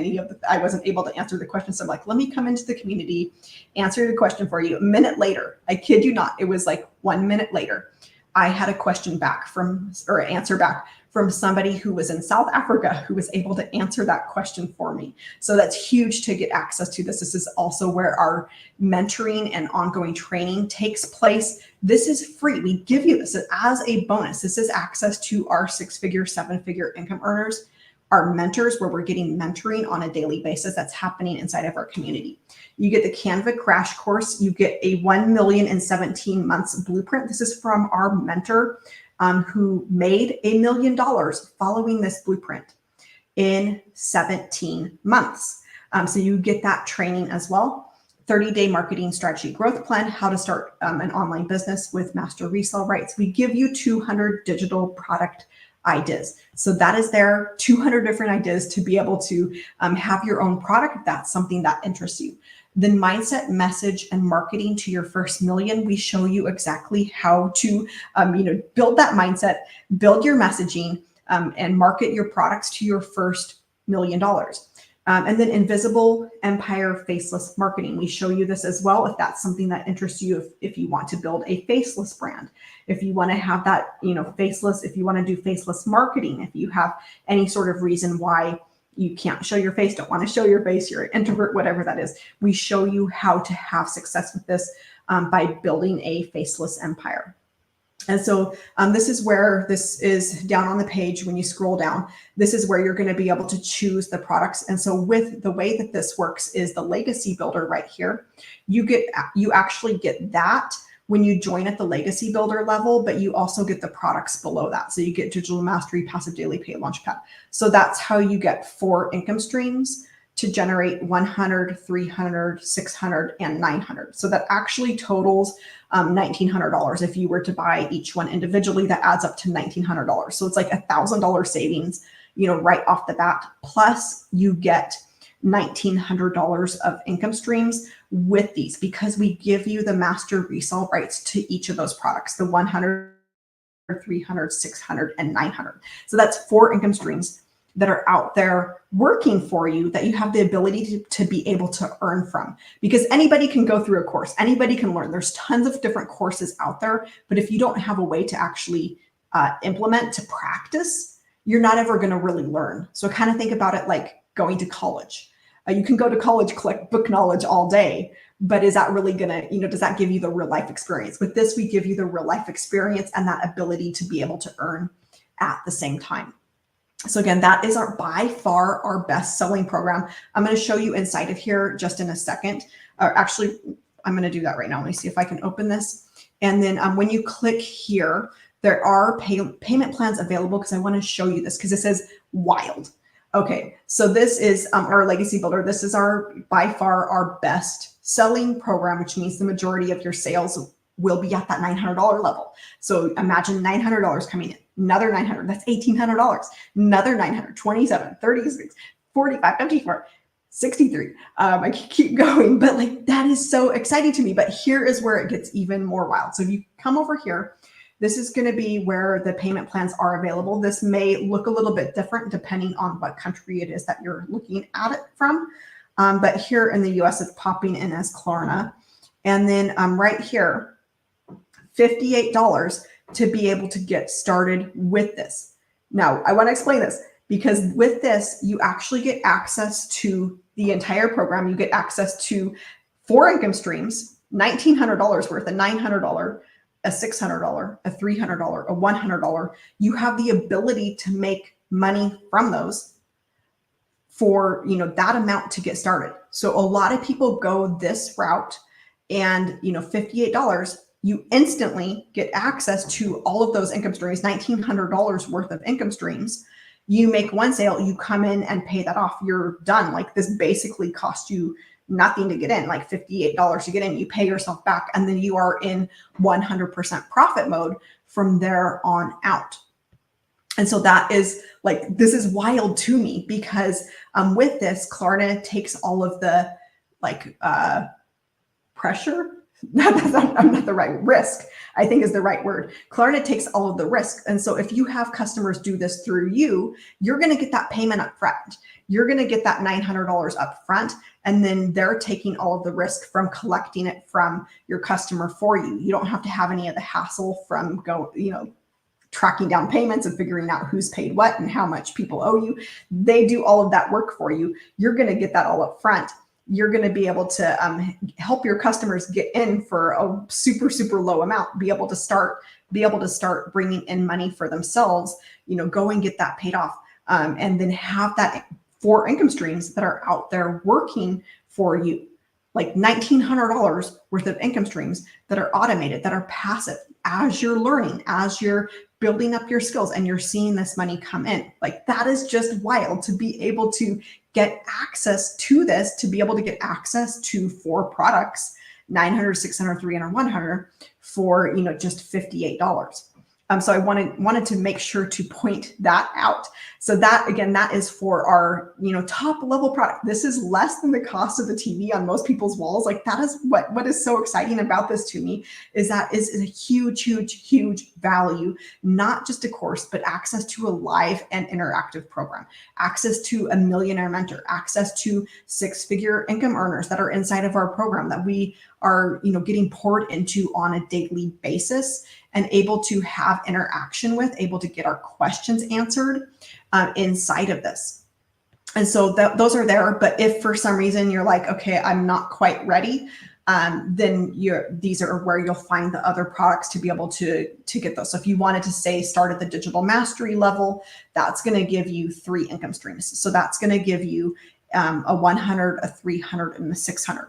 I wasn't able to answer the question. So I'm like, let me come into the community, answer the question for you. A minute later, I kid you not, it was like 1 minute later, I had a question answer back from somebody who was in South Africa who was able to answer that question for me. So that's huge to get access to this. This is also where our mentoring and ongoing training takes place. This is free. We give you this as a bonus. This is access to our 6-figure, 7-figure income earners, our mentors, where we're getting mentoring on a daily basis that's happening inside of our community. You get the Canva crash course. You get a 1 million in 17 months blueprint. This is from our mentor who made $1 million following this blueprint in 17 months. So you get that training as well. 30-day marketing strategy growth plan, how to start an online business with master resale rights. We give you 200 digital product ideas. So that is there, 200 different ideas to be able to have your own product if that's something that interests you. Then mindset, message, and marketing to your first million. We show you exactly how to, build that mindset, build your messaging, and market your products to your first $1 million. And then invisible empire faceless marketing. We show you this as well if that's something that interests you, if you want to build a faceless brand, if you want to have that, faceless, if you want to do faceless marketing, if you have any sort of reason why you can't show your face, don't want to show your face, you're an introvert, whatever that is. We show you how to have success with this by building a faceless empire. And so this is where this is down on the page. When you scroll down, this is where you're going to be able to choose the products. And so with the way that this works is the Legacy Builder right here. You actually get that when you join at the Legacy Builder level, but you also get the products below that. So you get Digital Mastery, Passive Daily Pay, Launchpad. So that's how you get 4 income streams to generate 100, 300, 600, and 900. So that actually totals $1,900. If you were to buy each one individually, that adds up to $1,900. So it's like $1,000 savings, right off the bat. Plus you get $1,900 of income streams with these, because we give you the master resale rights to each of those products, the 100, 300, 600, and 900. So that's 4 income streams that are out there working for you that you have the ability to be able to earn from, because anybody can go through a course, anybody can learn. There's tons of different courses out there, but if you don't have a way to actually implement, to practice, you're not ever going to really learn. So kind of think about it like going to college. You can go to college, collect book knowledge all day, but is that really going to, does that give you the real life experience? With this, we give you the real life experience and that ability to be able to earn at the same time. So again, that is by far our best selling program. I'm going to show you inside of here just in a second. Actually, I'm going to do that right now. Let me see if I can open this. And then when you click here, there are payment plans available, because I want to show you this because it says wild. Okay, so this is our Legacy Builder. This is by far our best selling program, which means the majority of your sales will be at that $900 level. So imagine $900 coming in, another $900, that's $1,800, another $900, 27, 36, 45, 54, 63. I keep going, but like that is so exciting to me. But here is where it gets even more wild. So if you come over here, this is going to be where the payment plans are available. This may look a little bit different depending on what country it is that you're looking at it from. But here in the US, it's popping in as Klarna. And then right here, $58 to be able to get started with this. Now, I want to explain this, because with this, you actually get access to the entire program. You get access to 4 income streams, $1,900 worth, a $900, a $600, a $300, a $100. You have the ability to make money from those for that amount to get started. So a lot of people go this route, and $58, you instantly get access to all of those income streams, $1,900 worth of income streams. You make one sale, you come in and pay that off. You're done. Like this basically cost you nothing to get in, like $58 to get in. You pay yourself back, and then you are in 100% profit mode from there on out. And so that is like, this is wild to me, because with this, Klarna takes all of the pressure. I'm not the right risk, I think is the right word. Klarna takes all of the risk. And so if you have customers do this through you, you're going to get that payment up front. You're going to get that $900 up front. And then they're taking all of the risk from collecting it from your customer for you. You don't have to have any of the hassle from tracking down payments and figuring out who's paid what and how much people owe you. They do all of that work for you. You're going to get that all up front. You're going to be able to help your customers get in for a super, super low amount, be able to start bringing in money for themselves, go and get that paid off. And then have that 4 income streams that are out there working for you, like $1,900 worth of income streams that are automated, that are passive as you're learning, as you're building up your skills and you're seeing this money come in. Like that is just wild to be able to get access to this, to be able to get access to 4 products, 900, 600, 300, 100 for, just $58. So I wanted to make sure to point that out. So that, again, that is for our, top level product. This is less than the cost of the TV on most people's walls. Like that is what is so exciting about this to me, is that is a huge, huge, huge value, not just a course, but access to a live and interactive program, access to a millionaire mentor, access to 6-figure income earners that are inside of our program that we are, getting poured into on a daily basis, and able to have interaction with, able to get our questions answered inside of this. And so those are there. But if for some reason you're like, okay, I'm not quite ready, then these are where you'll find the other products to be able to get those. So if you wanted to say start at the digital mastery level, that's going to give you 3 income streams. So that's going to give you a 100, a 300, and a 600.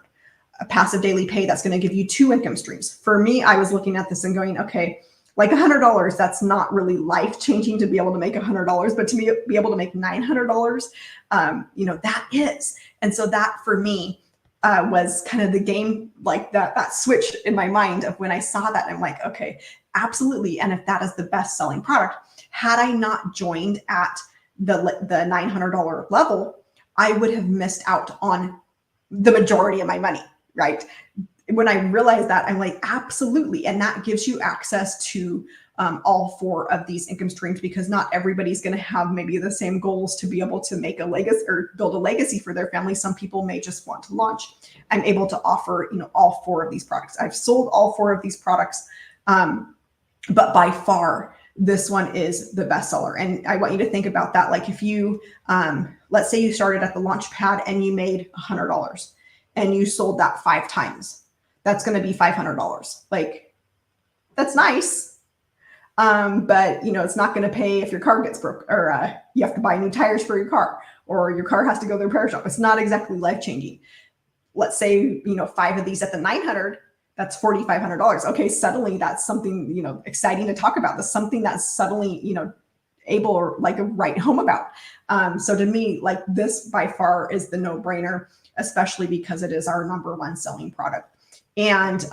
A passive daily pay, that's going to give you 2 income streams. For me, I was looking at this and going, okay, like $100, that's not really life changing to be able to make $100, but to be able to make $900, that is. And so that for me was kind of the game, like that switch in my mind of when I saw that, I'm like, okay, absolutely. And if that is the best selling product, had I not joined at the $900 level, I would have missed out on the majority of my money, right? When I realized that, I'm like, absolutely. And that gives you access to all 4 of these income streams, because not everybody's going to have maybe the same goals to be able to make a legacy or build a legacy for their family. Some people may just want to launch. I'm able to offer, all 4 of these products. I've sold all 4 of these products, but by far, this one is the best seller. And I want you to think about that. Like if you, let's say you started at the launch pad and you made $100 and you sold that 5 times, that's going to be $500. Like that's nice. But it's not going to pay if your car gets broke, or you have to buy new tires for your car, or your car has to go to the repair shop. It's not exactly life-changing. Let's say, 5 of these at the 900, that's $4,500. Okay, suddenly that's something, exciting to talk about. That's something that's suddenly, able or like a write home about. So to me, like this by far is the no-brainer, especially because it is our #1 selling product. And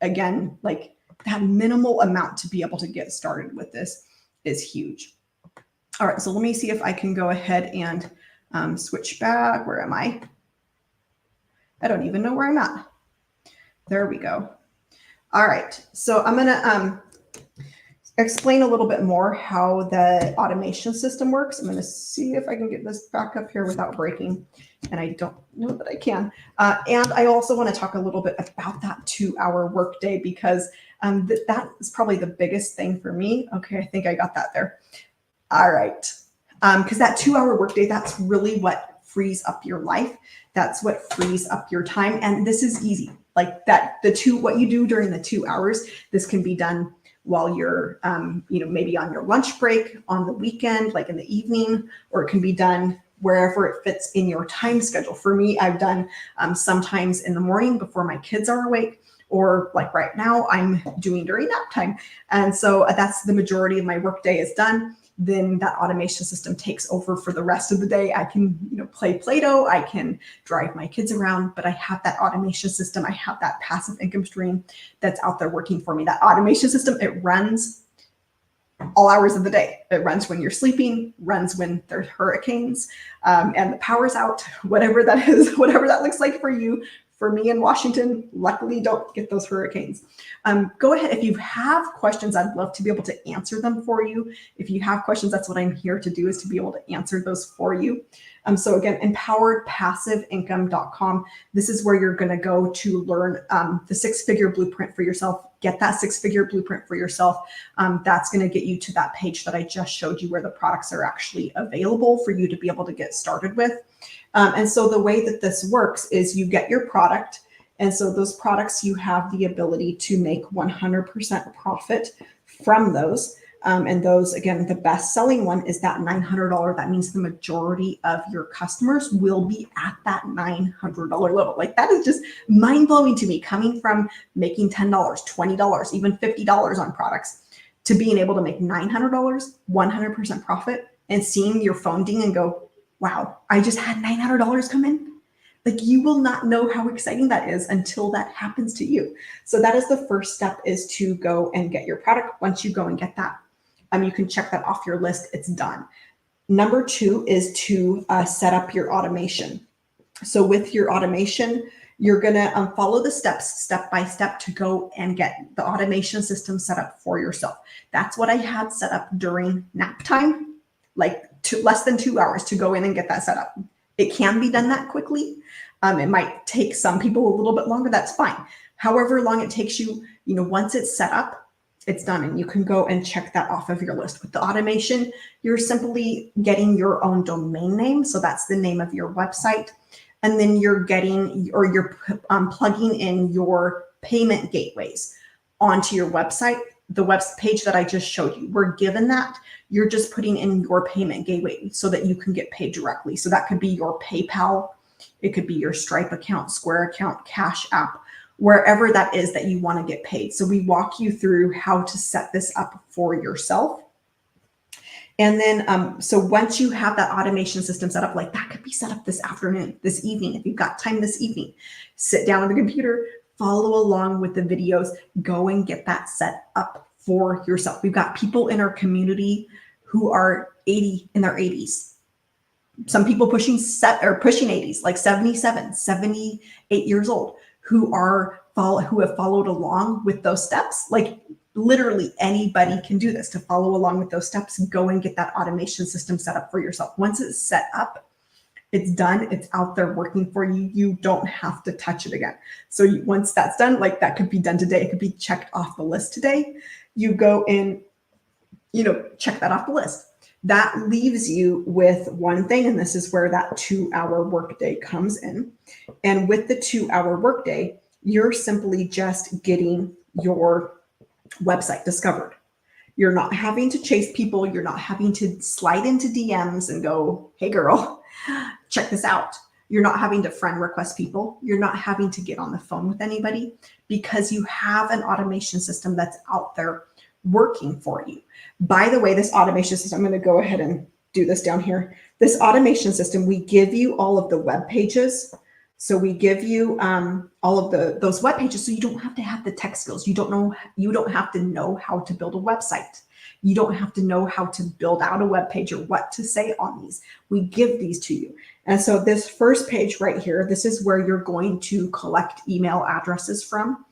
again, like that minimal amount to be able to get started with this is huge. All right, so let me see if I can go ahead and switch back. Where am I? I don't even know where I'm at. There we go. All right, so I'm gonna explain a little bit more how the automation system works. I'm gonna see if I can get this back up here without breaking, and I don't know that I can. And I also wanna talk a little bit about that 2-hour workday, because that is probably the biggest thing for me. Okay, I think I got that there. All right, because that 2-hour workday, that's really what frees up your life. That's what frees up your time. And this is easy. Like that, what you do during the 2 hours, this can be done while you're, maybe on your lunch break, on the weekend, like in the evening, or it can be done wherever it fits in your time schedule. For me, I've done sometimes in the morning before my kids are awake, or like right now I'm doing during nap time. And so that's the majority of my workday is done. Then that automation system takes over for the rest of the day. I can, play Play-Doh, I can drive my kids around, but I have that automation system. I have that passive income stream that's out there working for me. That automation system, it runs all hours of the day. It runs when you're sleeping, runs when there's hurricanes, and the power's out, whatever that is, whatever that looks like for you. For me in Washington, luckily don't get those hurricanes. Go ahead. If you have questions, I'd love to be able to answer them for you. If you have questions, that's what I'm here to do, is to be able to answer those for you. So again, empoweredpassiveincome.com. This is where you're going to go to learn the 6-figure blueprint for yourself. Get that 6-figure blueprint for yourself. That's going to get you to that page that I just showed you, where the products are actually available for you to be able to get started with. And so the way that this works is you get your product. And so those products, you have the ability to make 100% profit from those. And those, again, the best selling one is that $900. That means the majority of your customers will be at that $900 level. Like that is just mind blowing to me, coming from making $10, $20, even $50 on products, to being able to make $900, 100% profit, and seeing your phone ding and go, wow, I just had $900 come in. Like you will not know how exciting that is until that happens to you. So that is the first step, is to go and get your product. Once you go and get that, you can check that off your list. It's done. Number 2 is to set up your automation. So with your automation, you're going to follow the steps step by step to go and get the automation system set up for yourself. That's what I had set up during nap time, like less than 2 hours to go in and get that set up. It can be done that quickly. It might take some people a little bit longer. That's fine. However long it takes you, once it's set up, it's done, and you can go and check that off of your list. With the automation, you're simply getting your own domain name. So that's the name of your website. And then you're getting, or you're plugging in your payment gateways onto your website. The web page that I just showed you, we're given that. You're just putting in your payment gateway so that you can get paid directly. So that could be your PayPal. It could be your Stripe account, Square account, Cash App, wherever that is that you want to get paid. So we walk you through how to set this up for yourself. And then, so once you have that automation system set up, like that could be set up this afternoon, this evening, if you've got time this evening, sit down on the computer, follow along with the videos, go and get that set up for yourself. We've got people in our community who are in their 80s. some people pushing 80s, like 77, 78 years old, who have followed along with those steps. Like literally anybody can do this. To follow along with those steps, go and get that automation system set up for yourself. Once it's set up, it's done. It's out there working for you. You don't have to touch it again. So once that's done, like that could be done today. It could be checked off the list today. You go and, check that off the list. That leaves you with one thing, and this is where that 2-hour workday comes in. And with the 2-hour workday, you're simply just getting your website discovered. You're not having to chase people. You're not having to slide into DMs and go, hey girl, check this out. You're not having to friend request people. You're not having to get on the phone with anybody, because you have an automation system that's out there working for you. By the way, this automation system, I'm going to go ahead and do this down here. This automation system, we give you all of the web pages. So we give you all of those web pages, so you don't have to have the tech skills. You don't have to know how to build a website. You don't have to know how to build out a web page or what to say on these. We give these to you. And so this first page right here, this is where you're going to collect email addresses from.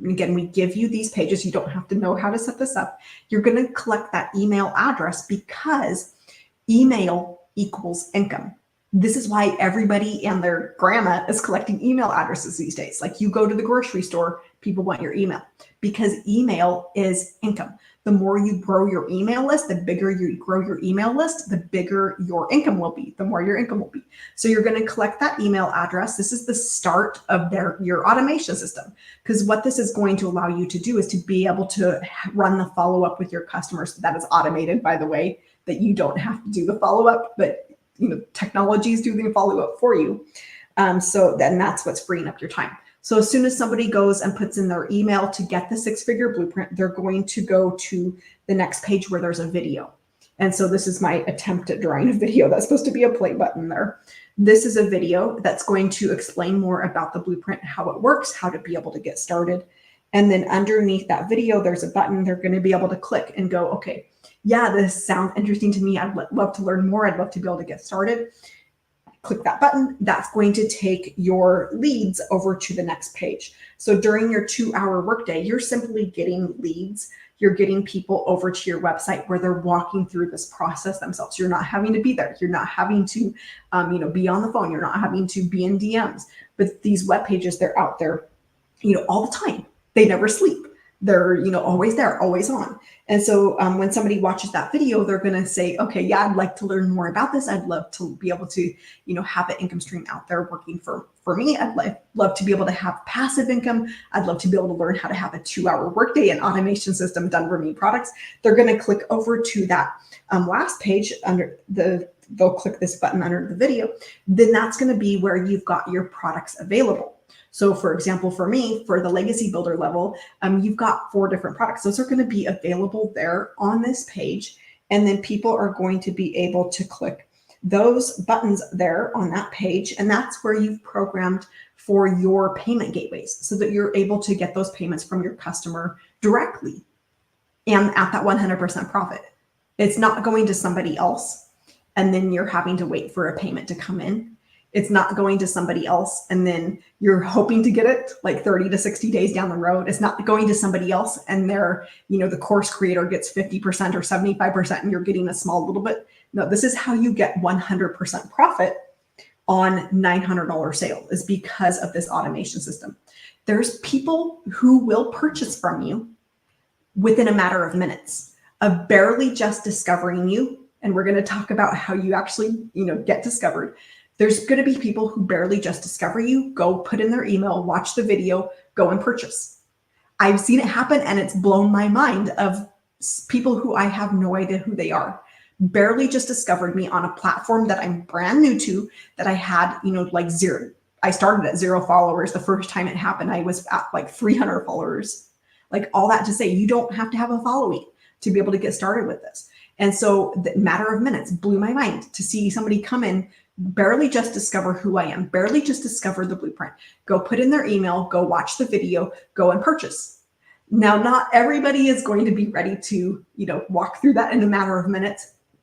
And again, we give you these pages. You don't have to know how to set this up. You're going to collect that email address because email equals income. This is why everybody and their grandma is collecting email addresses these days. Like you go to the grocery store, people want your email, because email is income. The more you grow your email list, the bigger you grow your email list, the bigger your income will be, the more your income will be. So you're going to collect that email address. This is the start of your automation system, because what this is going to allow you to do is to be able to run the follow-up with your customers. That is automated, by the way, that you don't have to do the follow-up, but technologies do the follow-up for you. So then that's what's freeing up your time. So as soon as somebody goes and puts in their email to get the 6-figure blueprint, they're going to go to the next page where there's a video. And so this is my attempt at drawing a video. That's supposed to be a play button there. This is a video that's going to explain more about the blueprint, how it works, how to be able to get started. And then underneath that video, there's a button they're going to be able to click and go, okay, yeah, this sounds interesting to me. I'd love to learn more. I'd love to be able to get started. Click that button. That's going to take your leads over to the next page. So during your 2-hour workday, you're simply getting leads. You're getting people over to your website where they're walking through this process themselves. You're not having to be there. You're not having to, be on the phone. You're not having to be in DMs. But these web pages, they're out there, all the time. They never sleep. They're, always there, always on. And so when somebody watches that video, they're going to say, okay, yeah, I'd like to learn more about this. I'd love to be able to, have an income stream out there working for me. I'd love to be able to have passive income. I'd love to be able to learn how to have a 2-hour workday and automation system done for me products. They're going to click over to that last page they'll click this button under the video. Then that's going to be where you've got your products available. So for example, for me, for the legacy builder level, you've got 4 different products. Those are going to be available there on this page. And then people are going to be able to click those buttons there on that page. And that's where you've programmed for your payment gateways so that you're able to get those payments from your customer directly and at that 100% profit. It's not going to somebody else and then you're having to wait for a payment to come in. It's not going to somebody else and then you're hoping to get it like 30 to 60 days down the road. It's not going to somebody else and they're, the course creator gets 50% or 75% and you're getting a small little bit. No, this is how you get 100% profit on $900 sale, is because of this automation system. There's people who will purchase from you within a matter of minutes of barely just discovering you. And we're going to talk about how you actually, get discovered. There's going to be people who barely just discover you, go put in their email, watch the video, go and purchase. I've seen it happen and it's blown my mind of people who I have no idea who they are. Barely just discovered me on a platform that I'm brand new to, that I had, like zero. I started at 0 followers. The first time it happened, I was at like 300 followers. Like all that to say, you don't have to have a following to be able to get started with this. And so the matter of minutes blew my mind to see somebody come in, barely just discover who I am, barely just discover the blueprint, go put in their email, go watch the video, go and purchase. Now, not everybody is going to be ready to, walk through that in a matter of minutes.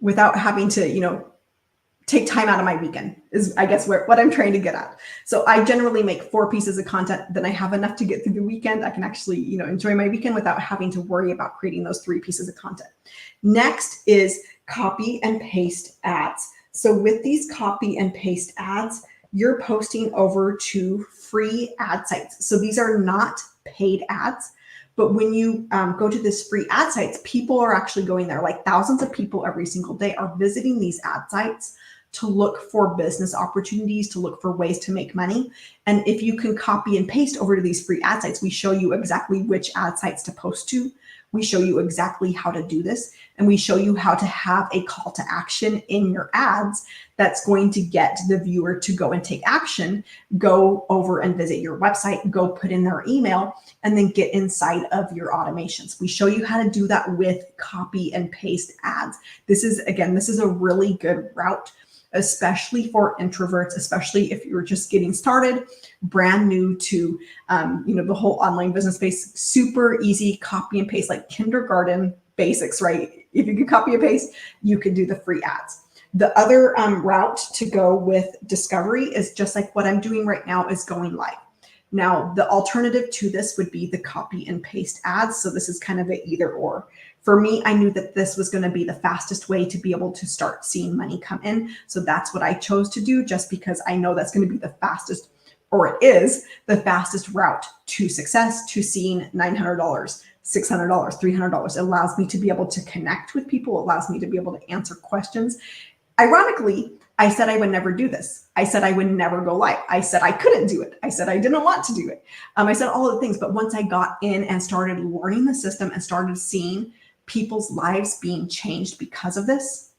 without having to, take time out of my weekend is, I guess, what I'm trying to get at. So I generally make 4 pieces of content. Then I have enough to get through the weekend. I can actually, enjoy my weekend without having to worry about creating those 3 pieces of content. Next is copy and paste ads. So with these copy and paste ads, you're posting over to free ad sites. So these are not paid ads. But when you go to this free ad sites, people are actually going there. Like thousands of people every single day are visiting these ad sites to look for business opportunities, to look for ways to make money. And if you can copy and paste over to these free ad sites, we show you exactly which ad sites to post to. We show you exactly how to do this. And we show you how to have a call to action in your ads that's going to get the viewer to go and take action, go over and visit your website, go put in their email, and then get inside of your automations. We show you how to do that with copy and paste ads. This is a really good route, especially for introverts, especially if you're just getting started, brand new to the whole online business space. Super easy copy and paste, like kindergarten basics, right? If you can copy and paste, you can do the free ads. The other route to go with discovery is just like what I'm doing right now, is going live. Now, the alternative to this would be the copy and paste ads. So this is kind of an either or. For me, I knew that this was going to be the fastest way to be able to start seeing money come in. So that's what I chose to do, just because I know that's going to be the fastest, or it is the fastest route to success, to seeing $900, $600, $300. It allows me to be able to connect with people. It allows me to be able to answer questions. Ironically, I said I would never do this. I said I would never go live. I said I couldn't do it. I said I didn't want to do it. I said all the things, but once I got in and started learning the system and started seeing people's lives being changed because of this,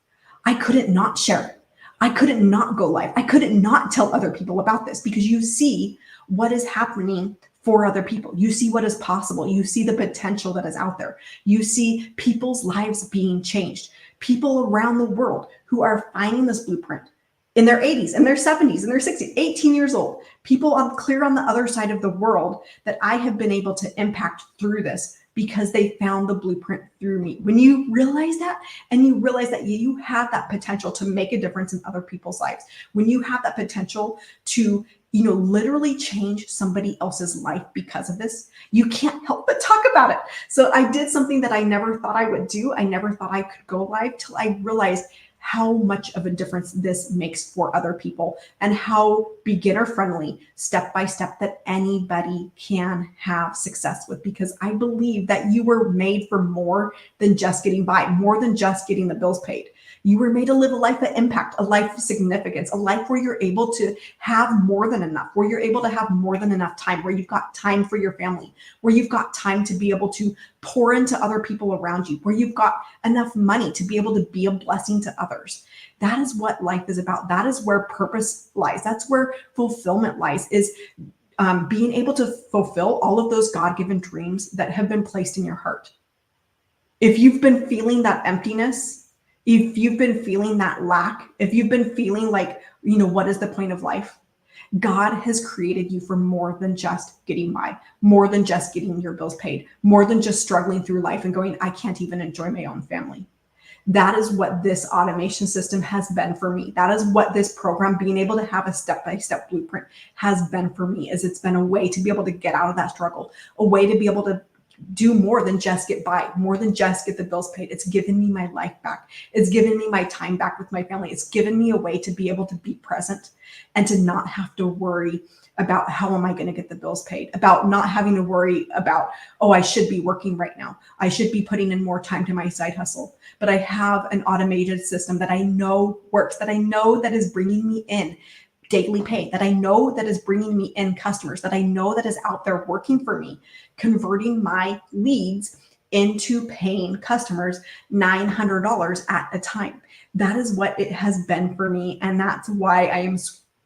I couldn't not share it. I couldn't not go live. I couldn't not tell other people about this, because you see what is happening for other people. You see what is possible. You see the potential that is out there. You see people's lives being changed. People around the world who are finding this blueprint in their 80s, in their 70s, in their 60s, 18 years old, people clear on the other side of the world that I have been able to impact through this, because they found the blueprint through me. When you realize that, and you realize that you have that potential to make a difference in other people's lives, when you have that potential to literally change somebody else's life because of this, you can't help but talk about it. So I did something that I never thought I would do. I never thought I could go live, till I realized how much of a difference this makes for other people, and how beginner friendly, step by step, that anybody can have success with. Because I believe that you were made for more than just getting by, more than just getting the bills paid. You were made to live a life of impact, a life of significance, a life where you're able to have more than enough, where you're able to have more than enough time, where you've got time for your family, where you've got time to be able to pour into other people around you, where you've got enough money to be able to be a blessing to others. That is what life is about. That is where purpose lies. That's where fulfillment lies, is being able to fulfill all of those God-given dreams that have been placed in your heart. If you've been feeling that emptiness, if you've been feeling that lack, if you've been feeling like, what is the point of life? God has created you for more than just getting by, more than just getting your bills paid, more than just struggling through life and going, I can't even enjoy my own family. That is what this automation system has been for me. That is what this program, being able to have a step-by-step blueprint, has been for me. Is it's been a way to be able to get out of that struggle, a way to be able to do more than just get by, more than just get the bills paid. It's given me my life back. It's given me my time back with my family. It's given me a way to be able to be present and to not have to worry about how am I going to get the bills paid, about not having to worry about, oh, I should be working right now. I should be putting in more time to my side hustle. But I have an automated system that I know works, that I know that is bringing me in daily pay, that I know that is bringing me in customers, that I know that is out there working for me, converting my leads into paying customers, $900 at a time. That is what it has been for me. And that's why I am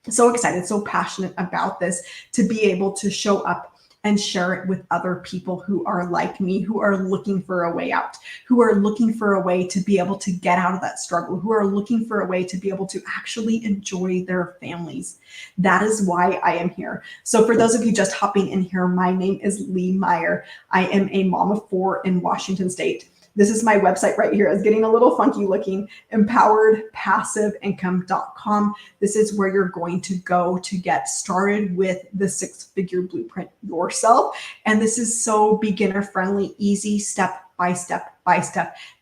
so excited, so passionate about this, to be able to show up and share it with other people who are like me, who are looking for a way out, who are looking for a way to be able to get out of that struggle, who are looking for a way to be able to actually enjoy their families. That is why I am here. So for those of you just hopping in here, my name is Lee Meyer. I am a mom of 4 in Washington State. This is my website right here. It's getting a little funky looking, empoweredpassiveincome.com. This is where you're going to go to get started with the six-figure blueprint yourself. And this is so beginner friendly, easy, step by step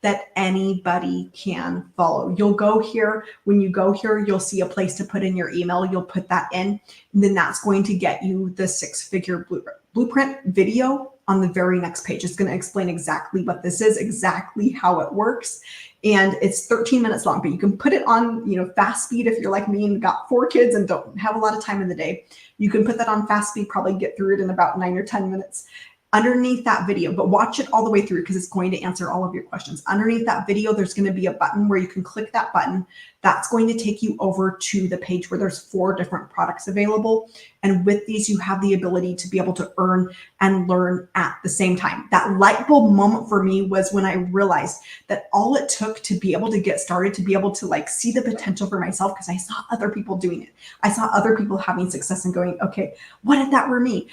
that anybody can follow. You'll go here. When you go here, you'll see a place to put in your email. You'll put that in, and then that's going to get you the six-figure blueprint video on the very next page. It's going to explain exactly what this is, exactly how it works. And it's 13 minutes long, but you can put it on, fast speed if you're like me and got 4 kids and don't have a lot of time in the day. You can put that on fast speed, probably get through it in about 9 or 10 minutes. Underneath that video, but watch it all the way through because it's going to answer all of your questions. Underneath that video, there's going to be a button where you can click that button. That's going to take you over to the page where there's 4 different products available. And with these, you have the ability to be able to earn and learn at the same time. That light bulb moment for me was when I realized that all it took to be able to get started, to be able to see the potential for myself, because I saw other people doing it. I saw other people having success and going, okay, what if that were me?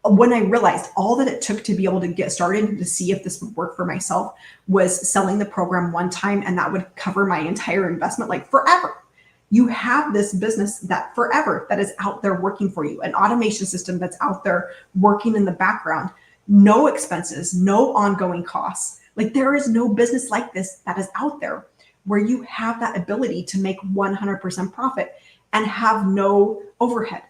When I realized all that it took to be able to get started to see if this would work for myself was selling the program one time, and that would cover my entire investment, forever. You have this business that forever that is out there working for you, an automation system that's out there working in the background, no expenses, no ongoing costs. There is no business like this that is out there where you have that ability to make 100% profit and have no overhead.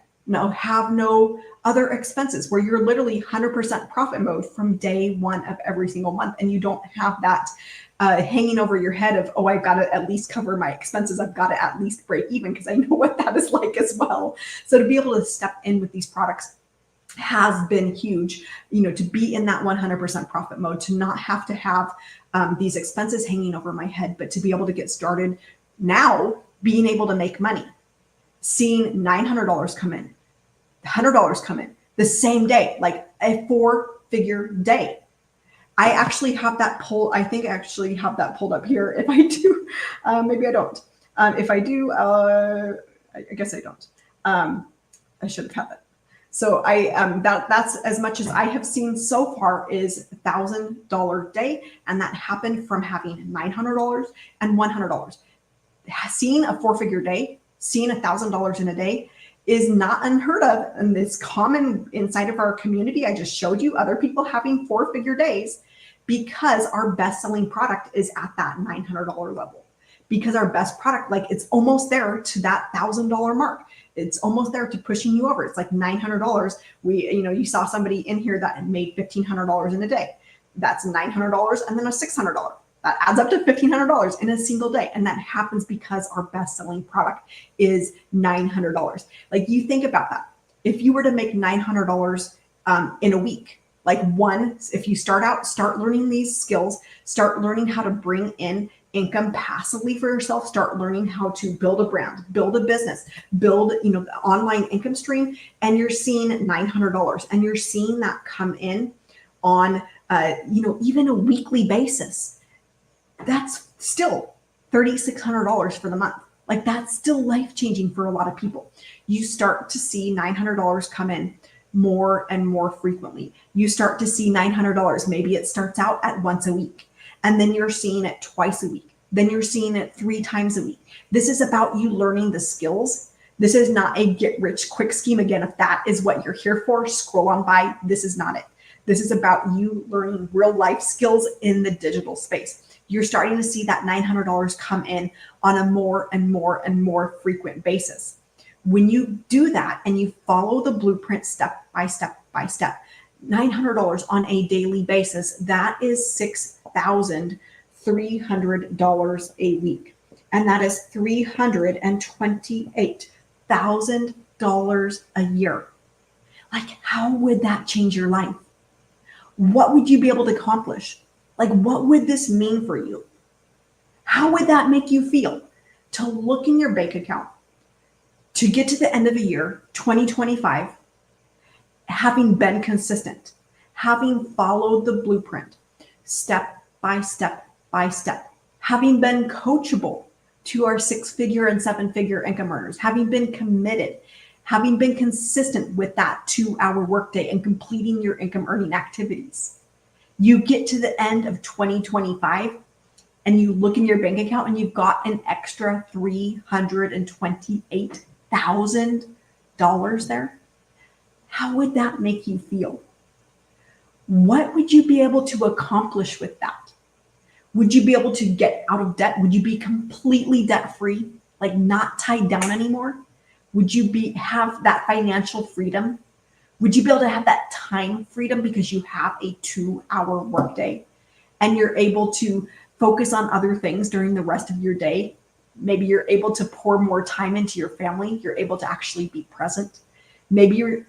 Have no other expenses, where you're literally 100% profit mode from day one of every single month. And you don't have that hanging over your head of, oh, I've got to at least cover my expenses. I've got to at least break even, because I know what that is like as well. So to be able to step in with these products has been huge, to be in that 100% profit mode, to not have to have these expenses hanging over my head, but to be able to get started now, being able to make money. Seeing $900 come in, $100 come in the same day, a 4-figure day. I actually have that pulled. I think I actually have that pulled up here. If I do, maybe I don't. If I do, I guess I don't. I should have had that. So that's as much as I have seen so far is $1,000 day, and that happened from having $900 and $100. Seeing a 4-figure day, seeing $1,000 in a day is not unheard of, and it's common inside of our community. I just showed you other people having 4-figure days because our best-selling product is at that $900 level. Because our best product, it's almost there to that $1,000 mark. It's almost there to pushing you over. It's like $900. You saw somebody in here that made $1,500 in a day. That's $900 and then a $600. That adds up to $1,500 in a single day. And that happens because our best-selling product is $900. You think about that. If you were to make $900 in a week, if you start learning these skills, start learning how to bring in income passively for yourself, start learning how to build a brand, build a business, build, the online income stream, and you're seeing $900 and you're seeing that come in on, even a weekly basis. That's still $3,600 for the month. That's still life-changing for a lot of people. You start to see $900 come in more and more frequently. You start to see $900. Maybe it starts out at once a week, and then you're seeing it twice a week. Then you're seeing it 3 times a week. This is about you learning the skills. This is not a get-rich-quick scheme. Again, if that is what you're here for, scroll on by. This is not it. This is about you learning real-life skills in the digital space. You're starting to see that $900 come in on a more and more and more frequent basis. When you do that and you follow the blueprint step by step by step, $900 on a daily basis, that is $6,300 a week. And that is $328,000 a year. How would that change your life? What would you be able to accomplish? What would this mean for you? How would that make you feel to look in your bank account, to get to the end of the year, 2025, having been consistent, having followed the blueprint, step by step by step, having been coachable to our 6-figure and 7-figure income earners, having been committed, having been consistent with that 2-hour workday and completing your income earning activities? You get to the end of 2025 and you look in your bank account and you've got an extra $328,000 there. How would that make you feel? What would you be able to accomplish with that? Would you be able to get out of debt? Would you be completely debt free, like not tied down anymore? Would you have that financial freedom? Would you be able to have that time freedom because you have a 2-hour workday and you're able to focus on other things during the rest of your day? Maybe you're able to pour more time into your family. You're able to actually be present. Maybe you're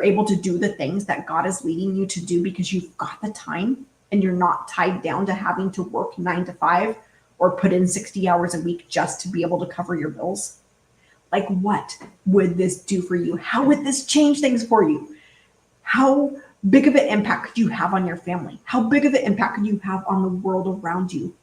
able to do the things that God is leading you to do because you've got the time and you're not tied down to having to work 9 to 5 or put in 60 hours a week just to be able to cover your bills. Like, what would this do for you? How would this change things for you? How big of an impact could you have on your family? How big of an impact could you have on the world around you?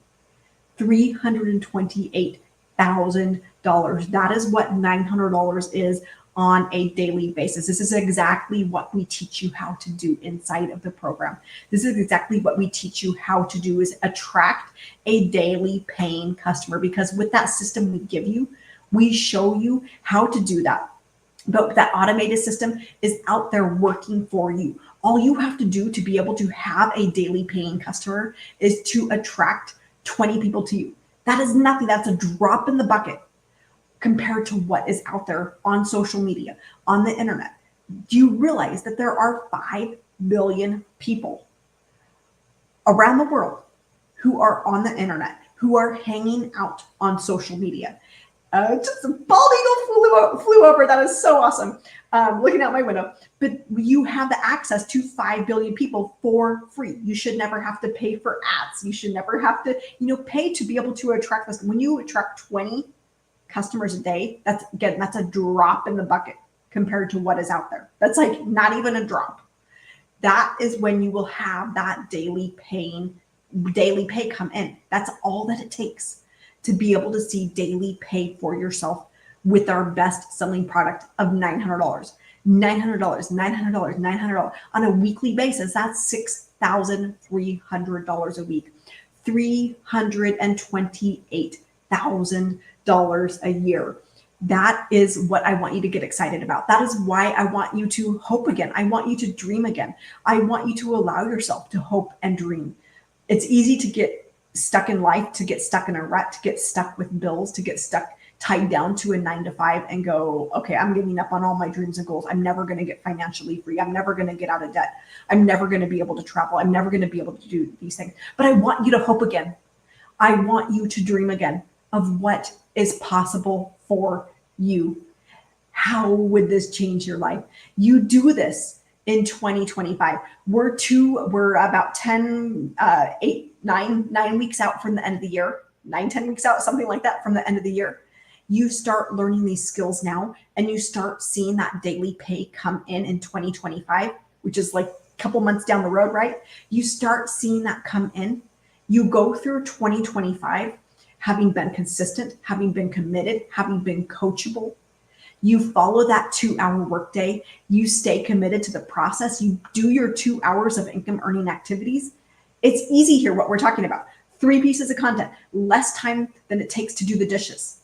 $328,000. That is what $900 is on a daily basis. This is exactly what we teach you how to do inside of the program. This is exactly what we teach you how to do, is attract a daily paying customer, because with that system we give you, we show you how to do that. But that automated system is out there working for you. All you have to do to be able to have a daily paying customer is to attract 20 people to you. That is nothing. That's a drop in the bucket compared to what is out there on social media, on the internet. Do you realize that there are 5 billion people around the world who are on the internet, who are hanging out on social media? Just a bald eagle flew over. That is so awesome. Looking out my window. But you have the access to 5 billion people for free. You should never have to pay for ads. You should never have to, pay to be able to attract this. When you attract 20 customers a day, that's a drop in the bucket compared to what is out there. That's like not even a drop. That is when you will have that daily pay come in. That's all that it takes to be able to see daily pay for yourself with our best selling product of $900. $900 on a weekly basis. That's $6,300 a week. $328,000 a year. That is what I want you to get excited about. That is why I want you to hope again. I want you to dream again. I want you to allow yourself to hope and dream. It's easy to get stuck in life, to get stuck in a rut, to get stuck with bills, to get stuck tied down to a 9 to 5 and go, okay, I'm giving up on all my dreams and goals. I'm never going to get financially free. I'm never going to get out of debt. I'm never going to be able to travel. I'm never going to be able to do these things. But I want you to hope again. I want you to dream again of what is possible for you. How would this change your life? You do this in 2025. We're about 9 weeks out from the end of the year, 10 weeks out, something like that from the end of the year. You start learning these skills now and you start seeing that daily pay come in 2025, which is like a couple months down the road, right? You start seeing that come in. You go through 2025 having been consistent, having been committed, having been coachable. You follow that 2-hour workday. You stay committed to the process. You do your 2 hours of income earning activities. It's easy here, what we're talking about. 3 pieces of content, less time than it takes to do the dishes.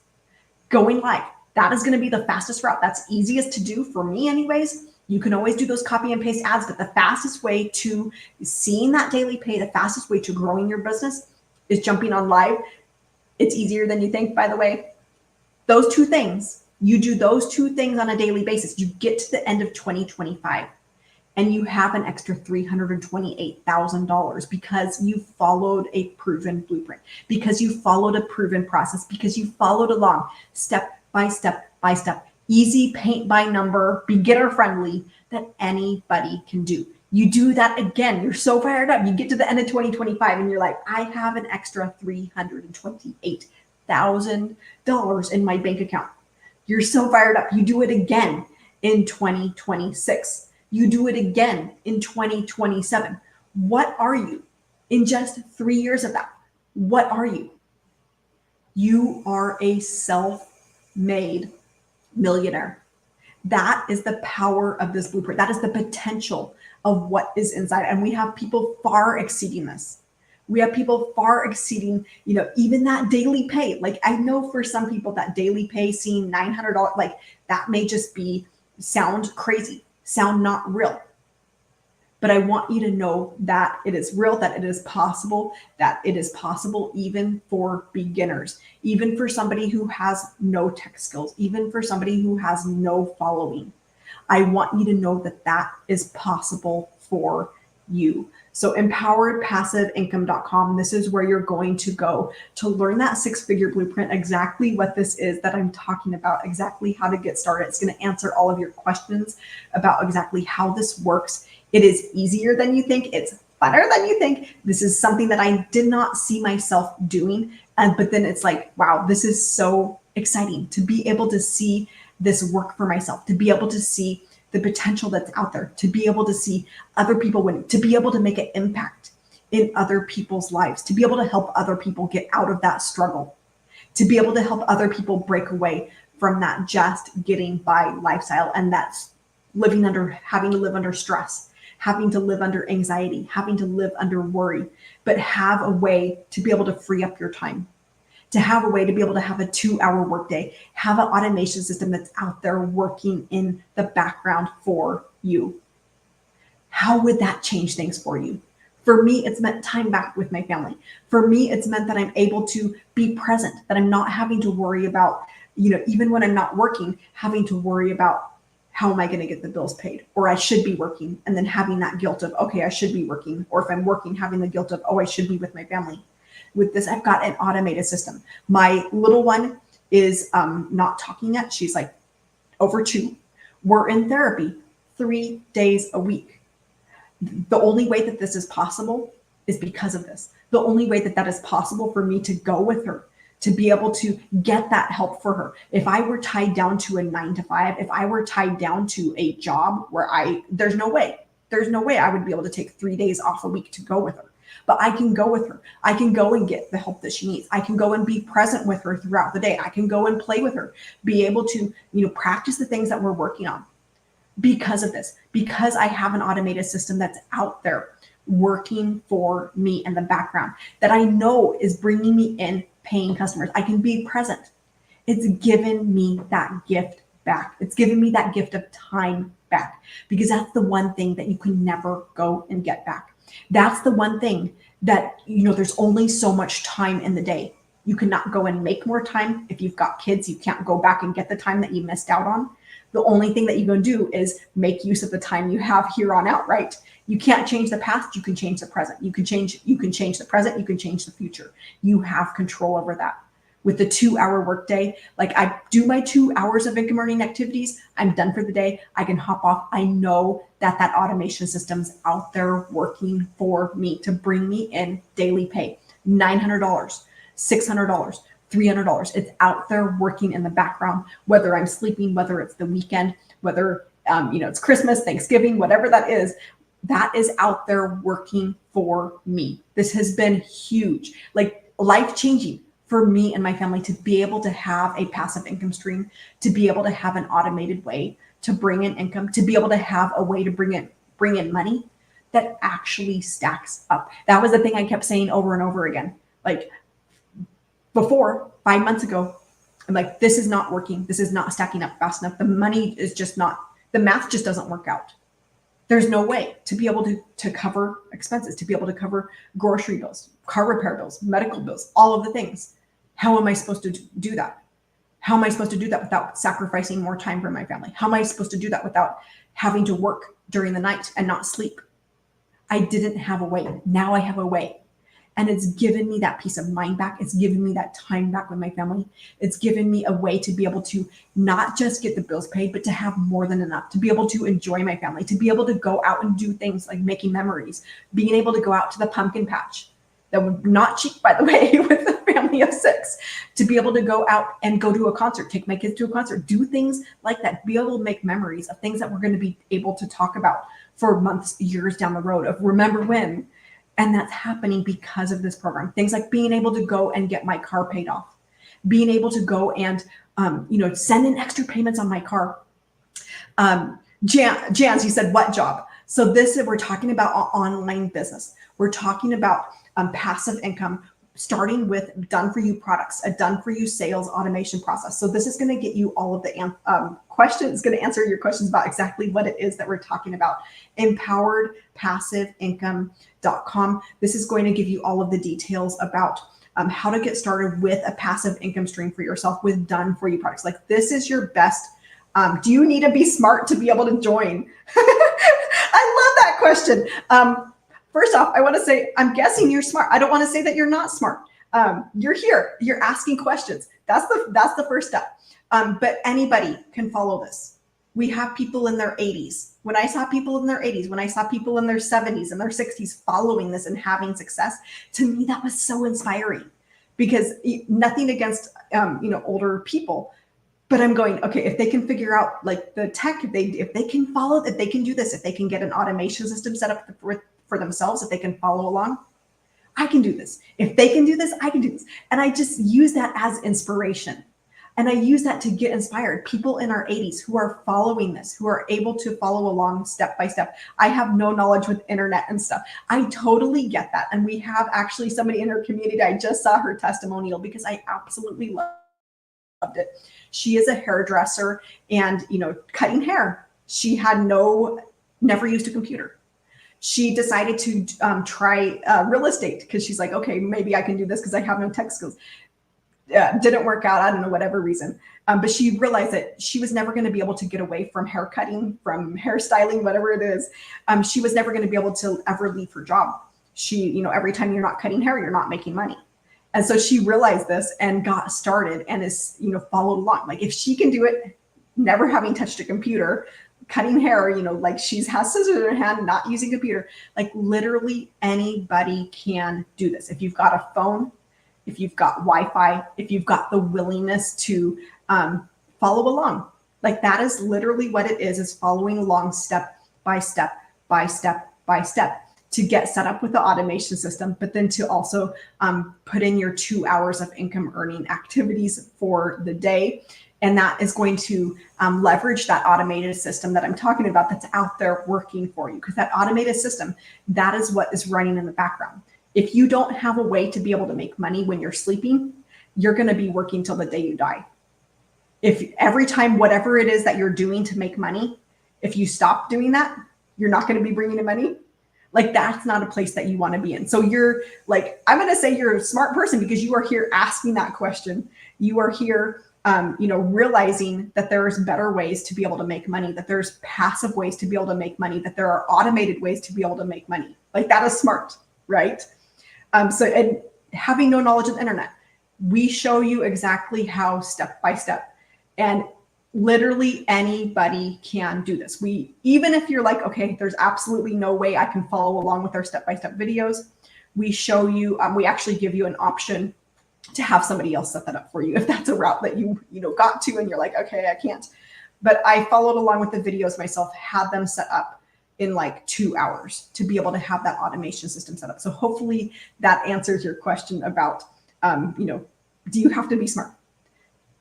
Going live, that is going to be the fastest route. That's easiest to do for me anyways. You can always do those copy and paste ads, but the fastest way to seeing that daily pay, the fastest way to growing your business is jumping on live. It's easier than you think, by the way. Those 2 things, you do those 2 things on a daily basis. You get to the end of 2025 and you have an extra $328,000 because you followed a proven blueprint, because you followed a proven process, because you followed along step by step by step, easy, paint by number, beginner friendly, that anybody can do. You do that again, you're so fired up. You get to the end of 2025 and you're like, I have an extra $328,000 in my bank account. You're so fired up. You do it again in 2026. You do it again in 2027. What are you in just 3 years of that? What are you? You are a self-made millionaire. That is the power of this blueprint. That is the potential of what is inside. And we have people far exceeding this. We have people far exceeding, even that daily pay. Like, I know for some people that daily pay, seeing $900, like that may just sound crazy, sound not real. But I want you to know that it is real, that it is possible even for beginners, even for somebody who has no tech skills, even for somebody who has no following. I want you to know that that is possible for you. So empoweredpassiveincome.com, this is where you're going to go to learn that six-figure blueprint, exactly what this is that I'm talking about, exactly how to get started. It's going to answer all of your questions about exactly how this works. It is easier than you think. It's funner than you think. This is something that I did not see myself doing. But then it's like, wow, this is so exciting to be able to see this work for myself, to be able to see the potential that's out there, to be able to see other people winning, to be able to make an impact in other people's lives, to be able to help other people get out of that struggle, to be able to help other people break away from that just getting by lifestyle. And that's having to live under stress, having to live under anxiety, having to live under worry, but have a way to be able to free up your time, to have a way to be able to have a 2-hour workday, have an automation system that's out there working in the background for you. How would that change things for you? For me, it's meant time back with my family. For me, it's meant that I'm able to be present, that I'm not having to worry about, even when I'm not working, having to worry about how am I going to get the bills paid? Or I should be working, and then having that guilt of, okay, I should be working. Or if I'm working, having the guilt of, oh, I should be with my family. With this, I've got an automated system. My little one is not talking yet. She's like over 2. We're in therapy 3 days a week. The only way that this is possible is because of this. The only way that is possible for me to go with her, to be able to get that help for her. If I were tied down to a 9 to 5, if I were tied down to a job where there's no way I would be able to take 3 days off a week to go with her. But I can go with her. I can go and get the help that she needs. I can go and be present with her throughout the day. I can go and play with her, be able to, practice the things that we're working on because of this, because I have an automated system that's out there working for me in the background that I know is bringing me in paying customers. I can be present. It's given me that gift back. It's given me that gift of time back, because that's the one thing that you can never go and get back. That's the one thing that, there's only so much time in the day. You cannot go and make more time. If you've got kids, you can't go back and get the time that you missed out on. The only thing that you can do is make use of the time you have here on out, right? You can't change the past. You can change the present. You can change the present. You can change the future. You have control over that. With the 2-hour workday, like I do my 2 hours of income earning activities, I'm done for the day. I can hop off. I know that automation system's out there working for me to bring me in daily pay, $900, $600, $300. It's out there working in the background, whether I'm sleeping, whether it's the weekend, whether it's Christmas, Thanksgiving, whatever that is out there working for me. This has been huge, like life-changing for me and my family, to be able to have a passive income stream, to be able to have an automated way to bring in income, to be able to have a way to bring in money that actually stacks up. That was the thing I kept saying over and over again. Like before, 5 months ago, I'm like, this is not working. This is not stacking up fast enough. The money is just not, the math just doesn't work out. There's no way to be able to cover expenses, to be able to cover grocery bills, car repair bills, medical bills, all of the things. How am I supposed to do that? How am I supposed to do that without sacrificing more time for my family? How am I supposed to do that without having to work during the night and not sleep? I didn't have a way. Now I have a way. And it's given me that peace of mind back. It's given me that time back with my family. It's given me a way to be able to not just get the bills paid, but to have more than enough, to be able to enjoy my family, to be able to go out and do things like making memories, being able to go out to the pumpkin patch. That was not cheap, by the way, with a family of 6, to be able to go out and go to a concert, take my kids to a concert, do things like that, be able to make memories of things that we're going to be able to talk about for months, years down the road, of remember when. And that's happening because of this program. Things like being able to go and get my car paid off, being able to go and, send in extra payments on my car. Jans, you said, what job? So we're talking about online business. We're talking about passive income, starting with done-for-you products, a done-for-you sales automation process. So this is going to get you all of the questions, going to answer your questions about exactly what it is that we're talking about. EmpoweredPassiveIncome.com. This is going to give you all of the details about how to get started with a passive income stream for yourself with done-for-you products. Like, this is your best. Do you need to be smart to be able to join? I love that question. First off, I want to say, I'm guessing you're smart. I don't want to say that you're not smart. You're here. You're asking questions. That's the first step. But anybody can follow this. We have people in their 80s. When I saw people in their 80s, when I saw people in their 70s and their 60s following this and having success, to me, that was so inspiring. Because nothing against older people, but I'm going, okay, if they can figure out like the tech, if they can follow, if they can do this, if they can get an automation system set up for themselves, if they can follow along, I can do this. If they can do this, I can do this. And I just use that as inspiration. And I use that to get inspired. People in our 80s who are following this, who are able to follow along step by step. I have no knowledge with internet and stuff. I totally get that. And we have actually somebody in our community, I just saw her testimonial because I absolutely loved it. She is a hairdresser and, cutting hair. She had never used a computer. She decided to try real estate because she's like, okay, maybe I can do this because I have no tech skills. Didn't work out. I don't know, whatever reason. But she realized that she was never going to be able to get away from hair cutting, from hairstyling, whatever it is. She was never going to be able to ever leave her job. She, every time you're not cutting hair, you're not making money. And so she realized this and got started and is, followed along. Like, if she can do it, never having touched a computer, cutting hair, like she has scissors in her hand, not using a computer, like literally anybody can do this. If you've got a phone, if you've got Wi-Fi, if you've got the willingness to follow along, like that is literally what it is following along step by step by step by step to get set up with the automation system, but then to also put in your 2 hours of income earning activities for the day. And that is going to leverage that automated system that I'm talking about that's out there working for you. Because that automated system, that is what is running in the background. If you don't have a way to be able to make money when you're sleeping, you're going to be working till the day you die. If every time, whatever it is that you're doing to make money, if you stop doing that, you're not going to be bringing in money. Like, that's not a place that you want to be in. So you're like, I'm going to say you're a smart person because you are here asking that question. You are here, realizing that there's better ways to be able to make money, that there's passive ways to be able to make money, that there are automated ways to be able to make money. Like, that is smart, right? And having no knowledge of the internet, we show you exactly how step by step, and literally anybody can do this. Even if you're like, okay, there's absolutely no way I can follow along with our step-by-step videos, we show you, we actually give you an option to have somebody else set that up for you if that's a route that you got to and you're like, okay, I can't. But I followed along with the videos myself, had them set up in like 2 hours to be able to have that automation system set up. So hopefully that answers your question about, do you have to be smart?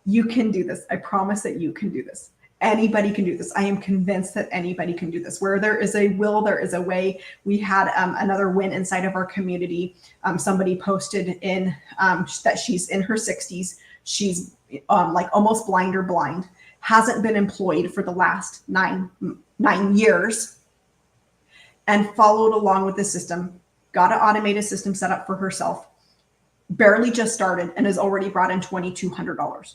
You can do this. I promise that you can do this. Anybody can do this. I am convinced that anybody can do this. Where there is a will, there is a way. We had another win inside of our community. Somebody posted in that she's in her 60s. She's like almost blind, hasn't been employed for the last nine years, and followed along with the system, got an automated system set up for herself, barely just started, and has already brought in $2,200.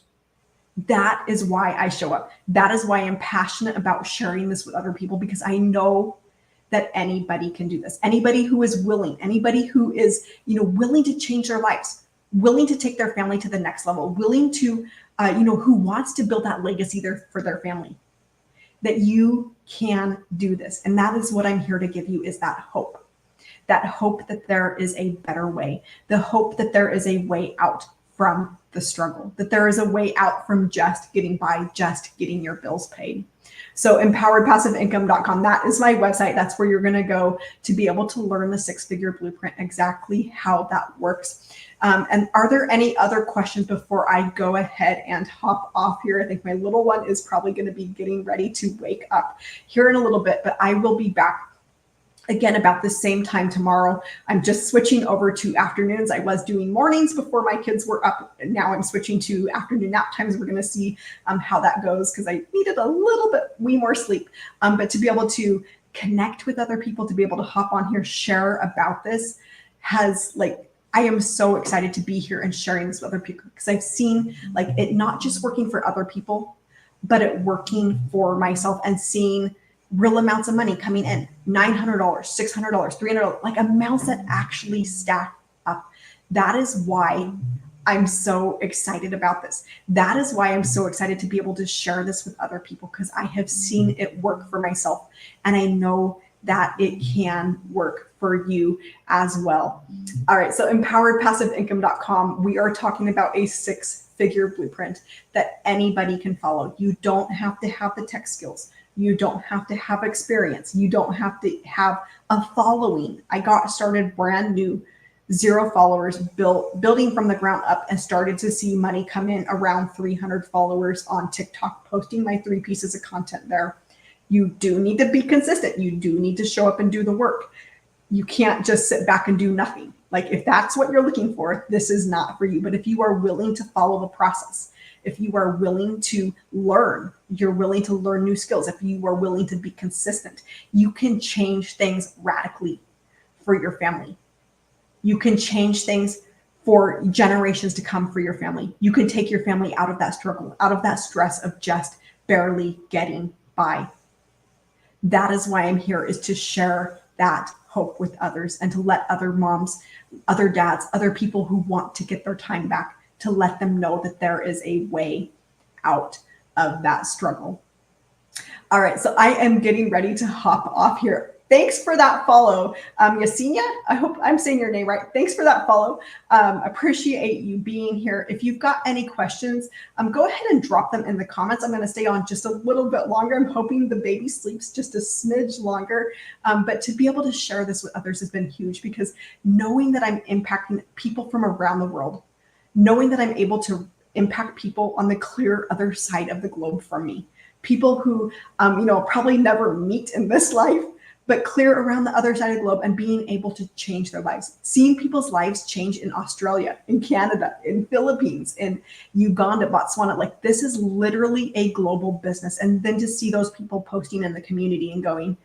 That is why I show up. That is why I'm passionate about sharing this with other people, because I know that anybody can do this. Anybody who is willing, anybody who is, willing to change their lives, willing to take their family to the next level, willing to, who wants to build that legacy there for their family, that you can do this. And that is what I'm here to give you, is that hope that there is a better way, the hope that there is a way out from the struggle, that there is a way out from just getting by, just getting your bills paid. So empoweredpassiveincome.com, that is my website. That's where you're going to go to be able to learn the six-figure blueprint, exactly how that works. And are there any other questions before I go ahead and hop off here? I think my little one is probably going to be getting ready to wake up here in a little bit, but I will be back again, about the same time tomorrow. I'm just switching over to afternoons. I was doing mornings before my kids were up. Now I'm switching to afternoon nap times. We're going to see how that goes because I needed a little bit more sleep. But to be able to connect with other people, to be able to hop on here, share about this has I am so excited to be here and sharing this with other people because I've seen it not just working for other people, but it working for myself and seeing real amounts of money coming in, $900, $600, $300, amounts that actually stack up. That is why I'm so excited about this. That is why I'm so excited to be able to share this with other people because I have seen it work for myself and I know that it can work for you as well. All right, so empoweredpassiveincome.com, we are talking about a 6-figure blueprint that anybody can follow. You don't have to have the tech skills. You don't have to have experience. You don't have to have a following. I got started brand new, 0 followers, building from the ground up and started to see money come in around 300 followers on TikTok, posting my 3 pieces of content there. You do need to be consistent. You do need to show up and do the work. You can't just sit back and do nothing. If that's what you're looking for, this is not for you. But if you are willing to follow the process, if you are willing to learn, you're willing to learn new skills, if you are willing to be consistent, you can change things radically for your family. You can change things for generations to come for your family. You can take your family out of that struggle, out of that stress of just barely getting by. That is why I'm here, is to share that hope with others and to let other moms, other dads, other people who want to get their time back, to let them know that there is a way out of that struggle. All right, so I am getting ready to hop off here. Thanks for that follow, Yesenia. I hope I'm saying your name right. Thanks for that follow. Appreciate you being here. If you've got any questions, go ahead and drop them in the comments. I'm going to stay on just a little bit longer. I'm hoping the baby sleeps just a smidge longer. But to be able to share this with others has been huge, because knowing that I'm impacting people from around the world, knowing that I'm able to impact people on the clear other side of the globe from me, people who probably never meet in this life, but clear around the other side of the globe, and being able to change their lives, seeing people's lives change in Australia, in Canada, in Philippines, in Uganda, Botswana. This is literally a global business. And then to see those people posting in the community and going,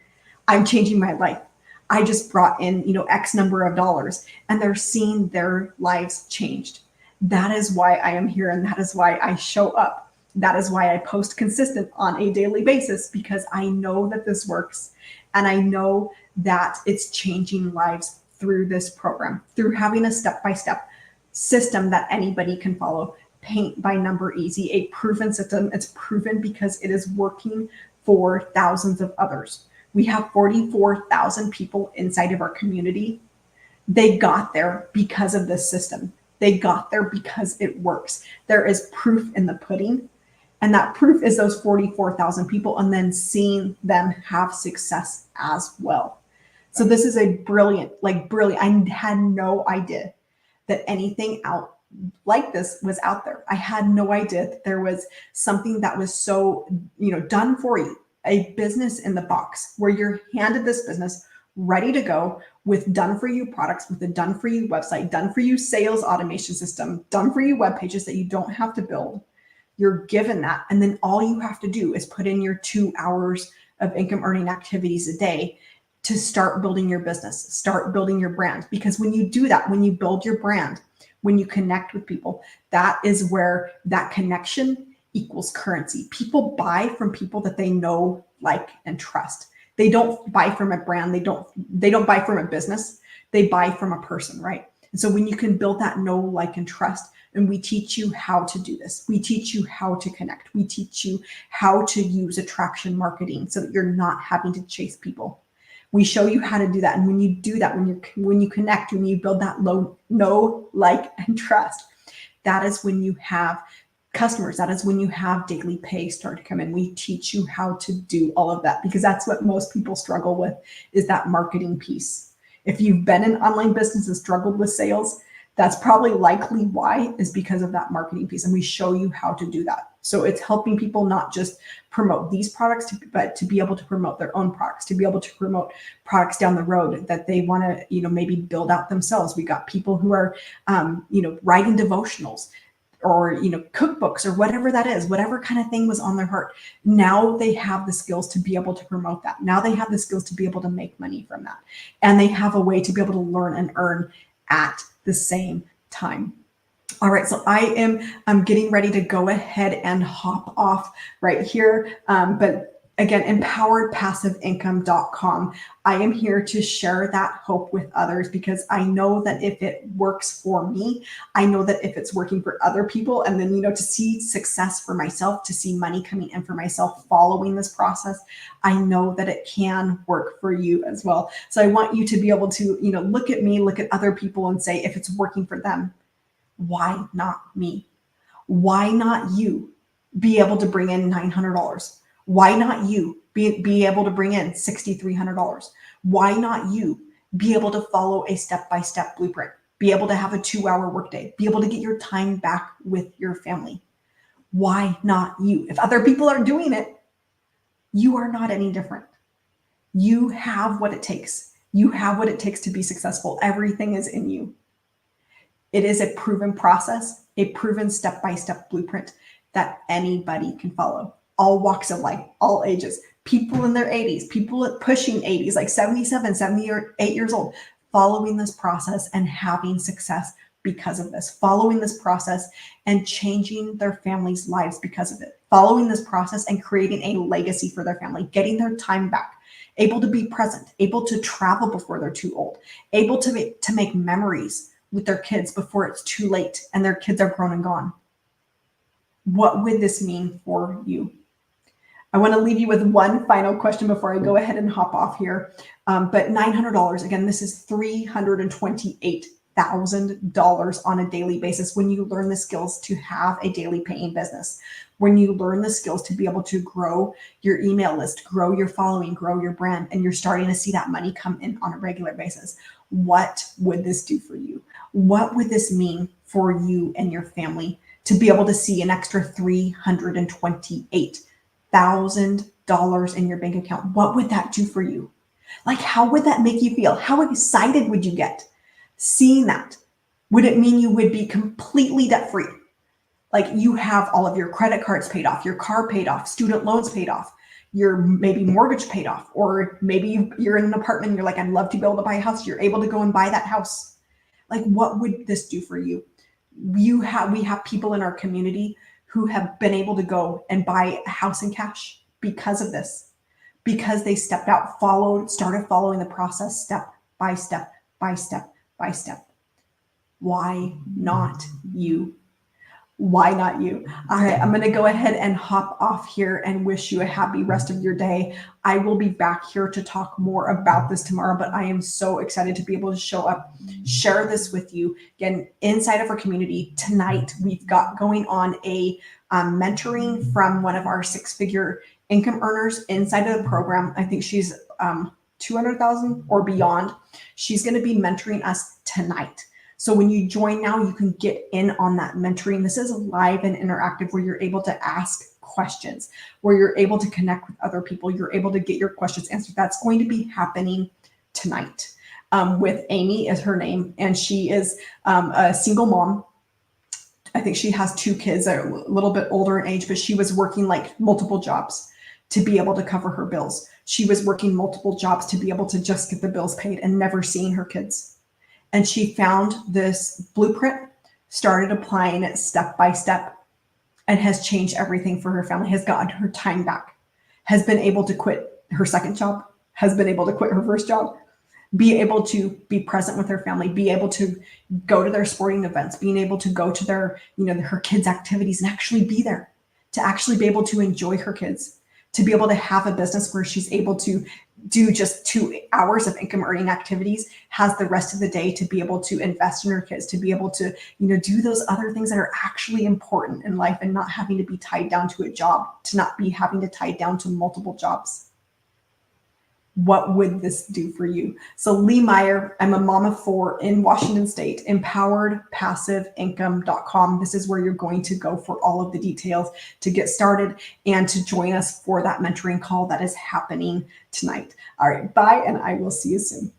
I'm changing my life. I just brought in, X number of dollars, and they're seeing their lives changed. That is why I am here. And that is why I show up. That is why I post consistent on a daily basis, because I know that this works. And I know that it's changing lives through this program, through having a step-by-step system that anybody can follow. Paint by number easy, a proven system. It's proven because it is working for thousands of others. We have 44,000 people inside of our community. They got there because of this system. They got there because it works. There is proof in the pudding. And that proof is those 44,000 people, and then seeing them have success as well. So this is a brilliant. I had no idea that anything out like this was out there. I had no idea that there was something that was so, done for you, a business in the box, where you're handed this business ready to go with done for you products, with a done for you website, done for you sales automation system, done for you web pages that you don't have to build. You're given that. And then all you have to do is put in your 2 hours of income earning activities a day to start building your business, start building your brand. Because when you do that, when you build your brand, when you connect with people, that is where that connection equals currency. People buy from people that they know, like, and trust. They don't buy from a brand. They don't buy from a business. They buy from a person, right? And so when you can build that know, like, and trust, and we teach you how to do this. We teach you how to connect. We teach you how to use attraction marketing so that you're not having to chase people. We show you how to do that. And when you do that, when you connect, when you build that know, like, and trust, that is when you have customers. That is when you have daily pay start to come in. We teach you how to do all of that, because that's what most people struggle with, is that marketing piece. If you've been in online business and struggled with sales, That's probably likely why, is because of that marketing piece. And we show you how to do that. So it's helping people not just promote these products, but to be able to promote their own products, to be able to promote products down the road that they want to, maybe build out themselves. We got people who are, writing devotionals or, cookbooks or whatever that is, whatever kind of thing was on their heart. Now they have the skills to be able to promote that. Now they have the skills to be able to make money from that. And they have a way to be able to learn and earn at the same time. All right, so I'm getting ready to go ahead and hop off right here. But again, empoweredpassiveincome.com. I am here to share that hope with others, because I know that if it works for me, I know that if it's working for other people, and then, to see success for myself, to see money coming in for myself following this process, I know that it can work for you as well. So I want you to be able to, look at me, look at other people and say, if it's working for them, why not me? Why not you be able to bring in $900? Why not you be able to bring in $6,300? Why not you be able to follow a step-by-step blueprint, be able to have a 2-hour workday, be able to get your time back with your family? Why not you? If other people are doing it, you are not any different. You have what it takes. You have what it takes to be successful. Everything is in you. It is a proven process, a proven step-by-step blueprint that anybody can follow. All walks of life, all ages, people in their 80s, people pushing 80s, like 77, 78 years old, following this process and having success because of this, following this process and changing their families' lives because of it, following this process and creating a legacy for their family, getting their time back, able to be present, able to travel before they're too old, able to make memories with their kids before it's too late and their kids are grown and gone. What would this mean for you? I want to leave you with one final question before I go ahead and hop off here. But $900, again, this is $328,000 on a daily basis when you learn the skills to have a daily paying business, when you learn the skills to be able to grow your email list, grow your following, grow your brand, and you're starting to see that money come in on a regular basis. What would this do for you? What would this mean for you and your family to be able to see an extra $328,000 in your bank account? What would that do for you? Like, how would that make you feel? How excited would you get seeing that? Would it mean you would be completely debt free? Like, you have all of your credit cards paid off, your car paid off, student loans paid off, your maybe mortgage paid off, or maybe you're in an apartment and you're like, I'd love to be able to buy a house. You're able to go and buy that house. Like, what would this do for you? We have people in our community who have been able to go and buy a house in cash because of this, because they stepped out, started following the process step by step by step by step. Why not you? Why not you? All right, I'm going to go ahead and hop off here and wish you a happy rest of your day. I will be back here to talk more about this tomorrow, but I am so excited to be able to show up, share this with you. Again, inside of our community tonight, we've got going on a mentoring from one of our 6-figure income earners inside of the program. I think she's 200,000 or beyond. She's going to be mentoring us tonight. So when you join now, you can get in on that mentoring. This is live and interactive where you're able to ask questions, where you're able to connect with other people. You're able to get your questions answered. That's going to be happening tonight with Amy is her name. And she is a single mom. I think she has 2 kids that are a little bit older in age, but she was working like multiple jobs to be able to cover her bills. She was working multiple jobs to be able to just get the bills paid and never seeing her kids. And she found this blueprint, started applying it step by step, and has changed everything for her family, has gotten her time back, has been able to quit her second job, has been able to quit her first job, be able to be present with her family, be able to go to their sporting events, being able to go to their, her kids' activities and actually be there, to actually be able to enjoy her kids, to be able to have a business where she's able to do just 2 hours of income earning activities, has the rest of the day to be able to invest in her kids, to be able to, do those other things that are actually important in life and not having to be tied down to a job, to not be having to tie down to multiple jobs. what would this do for you? So Lee Meyer, I'm a mom of four in Washington State, empoweredpassiveincome.com. This is where you're going to go for all of the details to get started and to join us for that mentoring call that is happening tonight. All right, bye, and I will see you soon.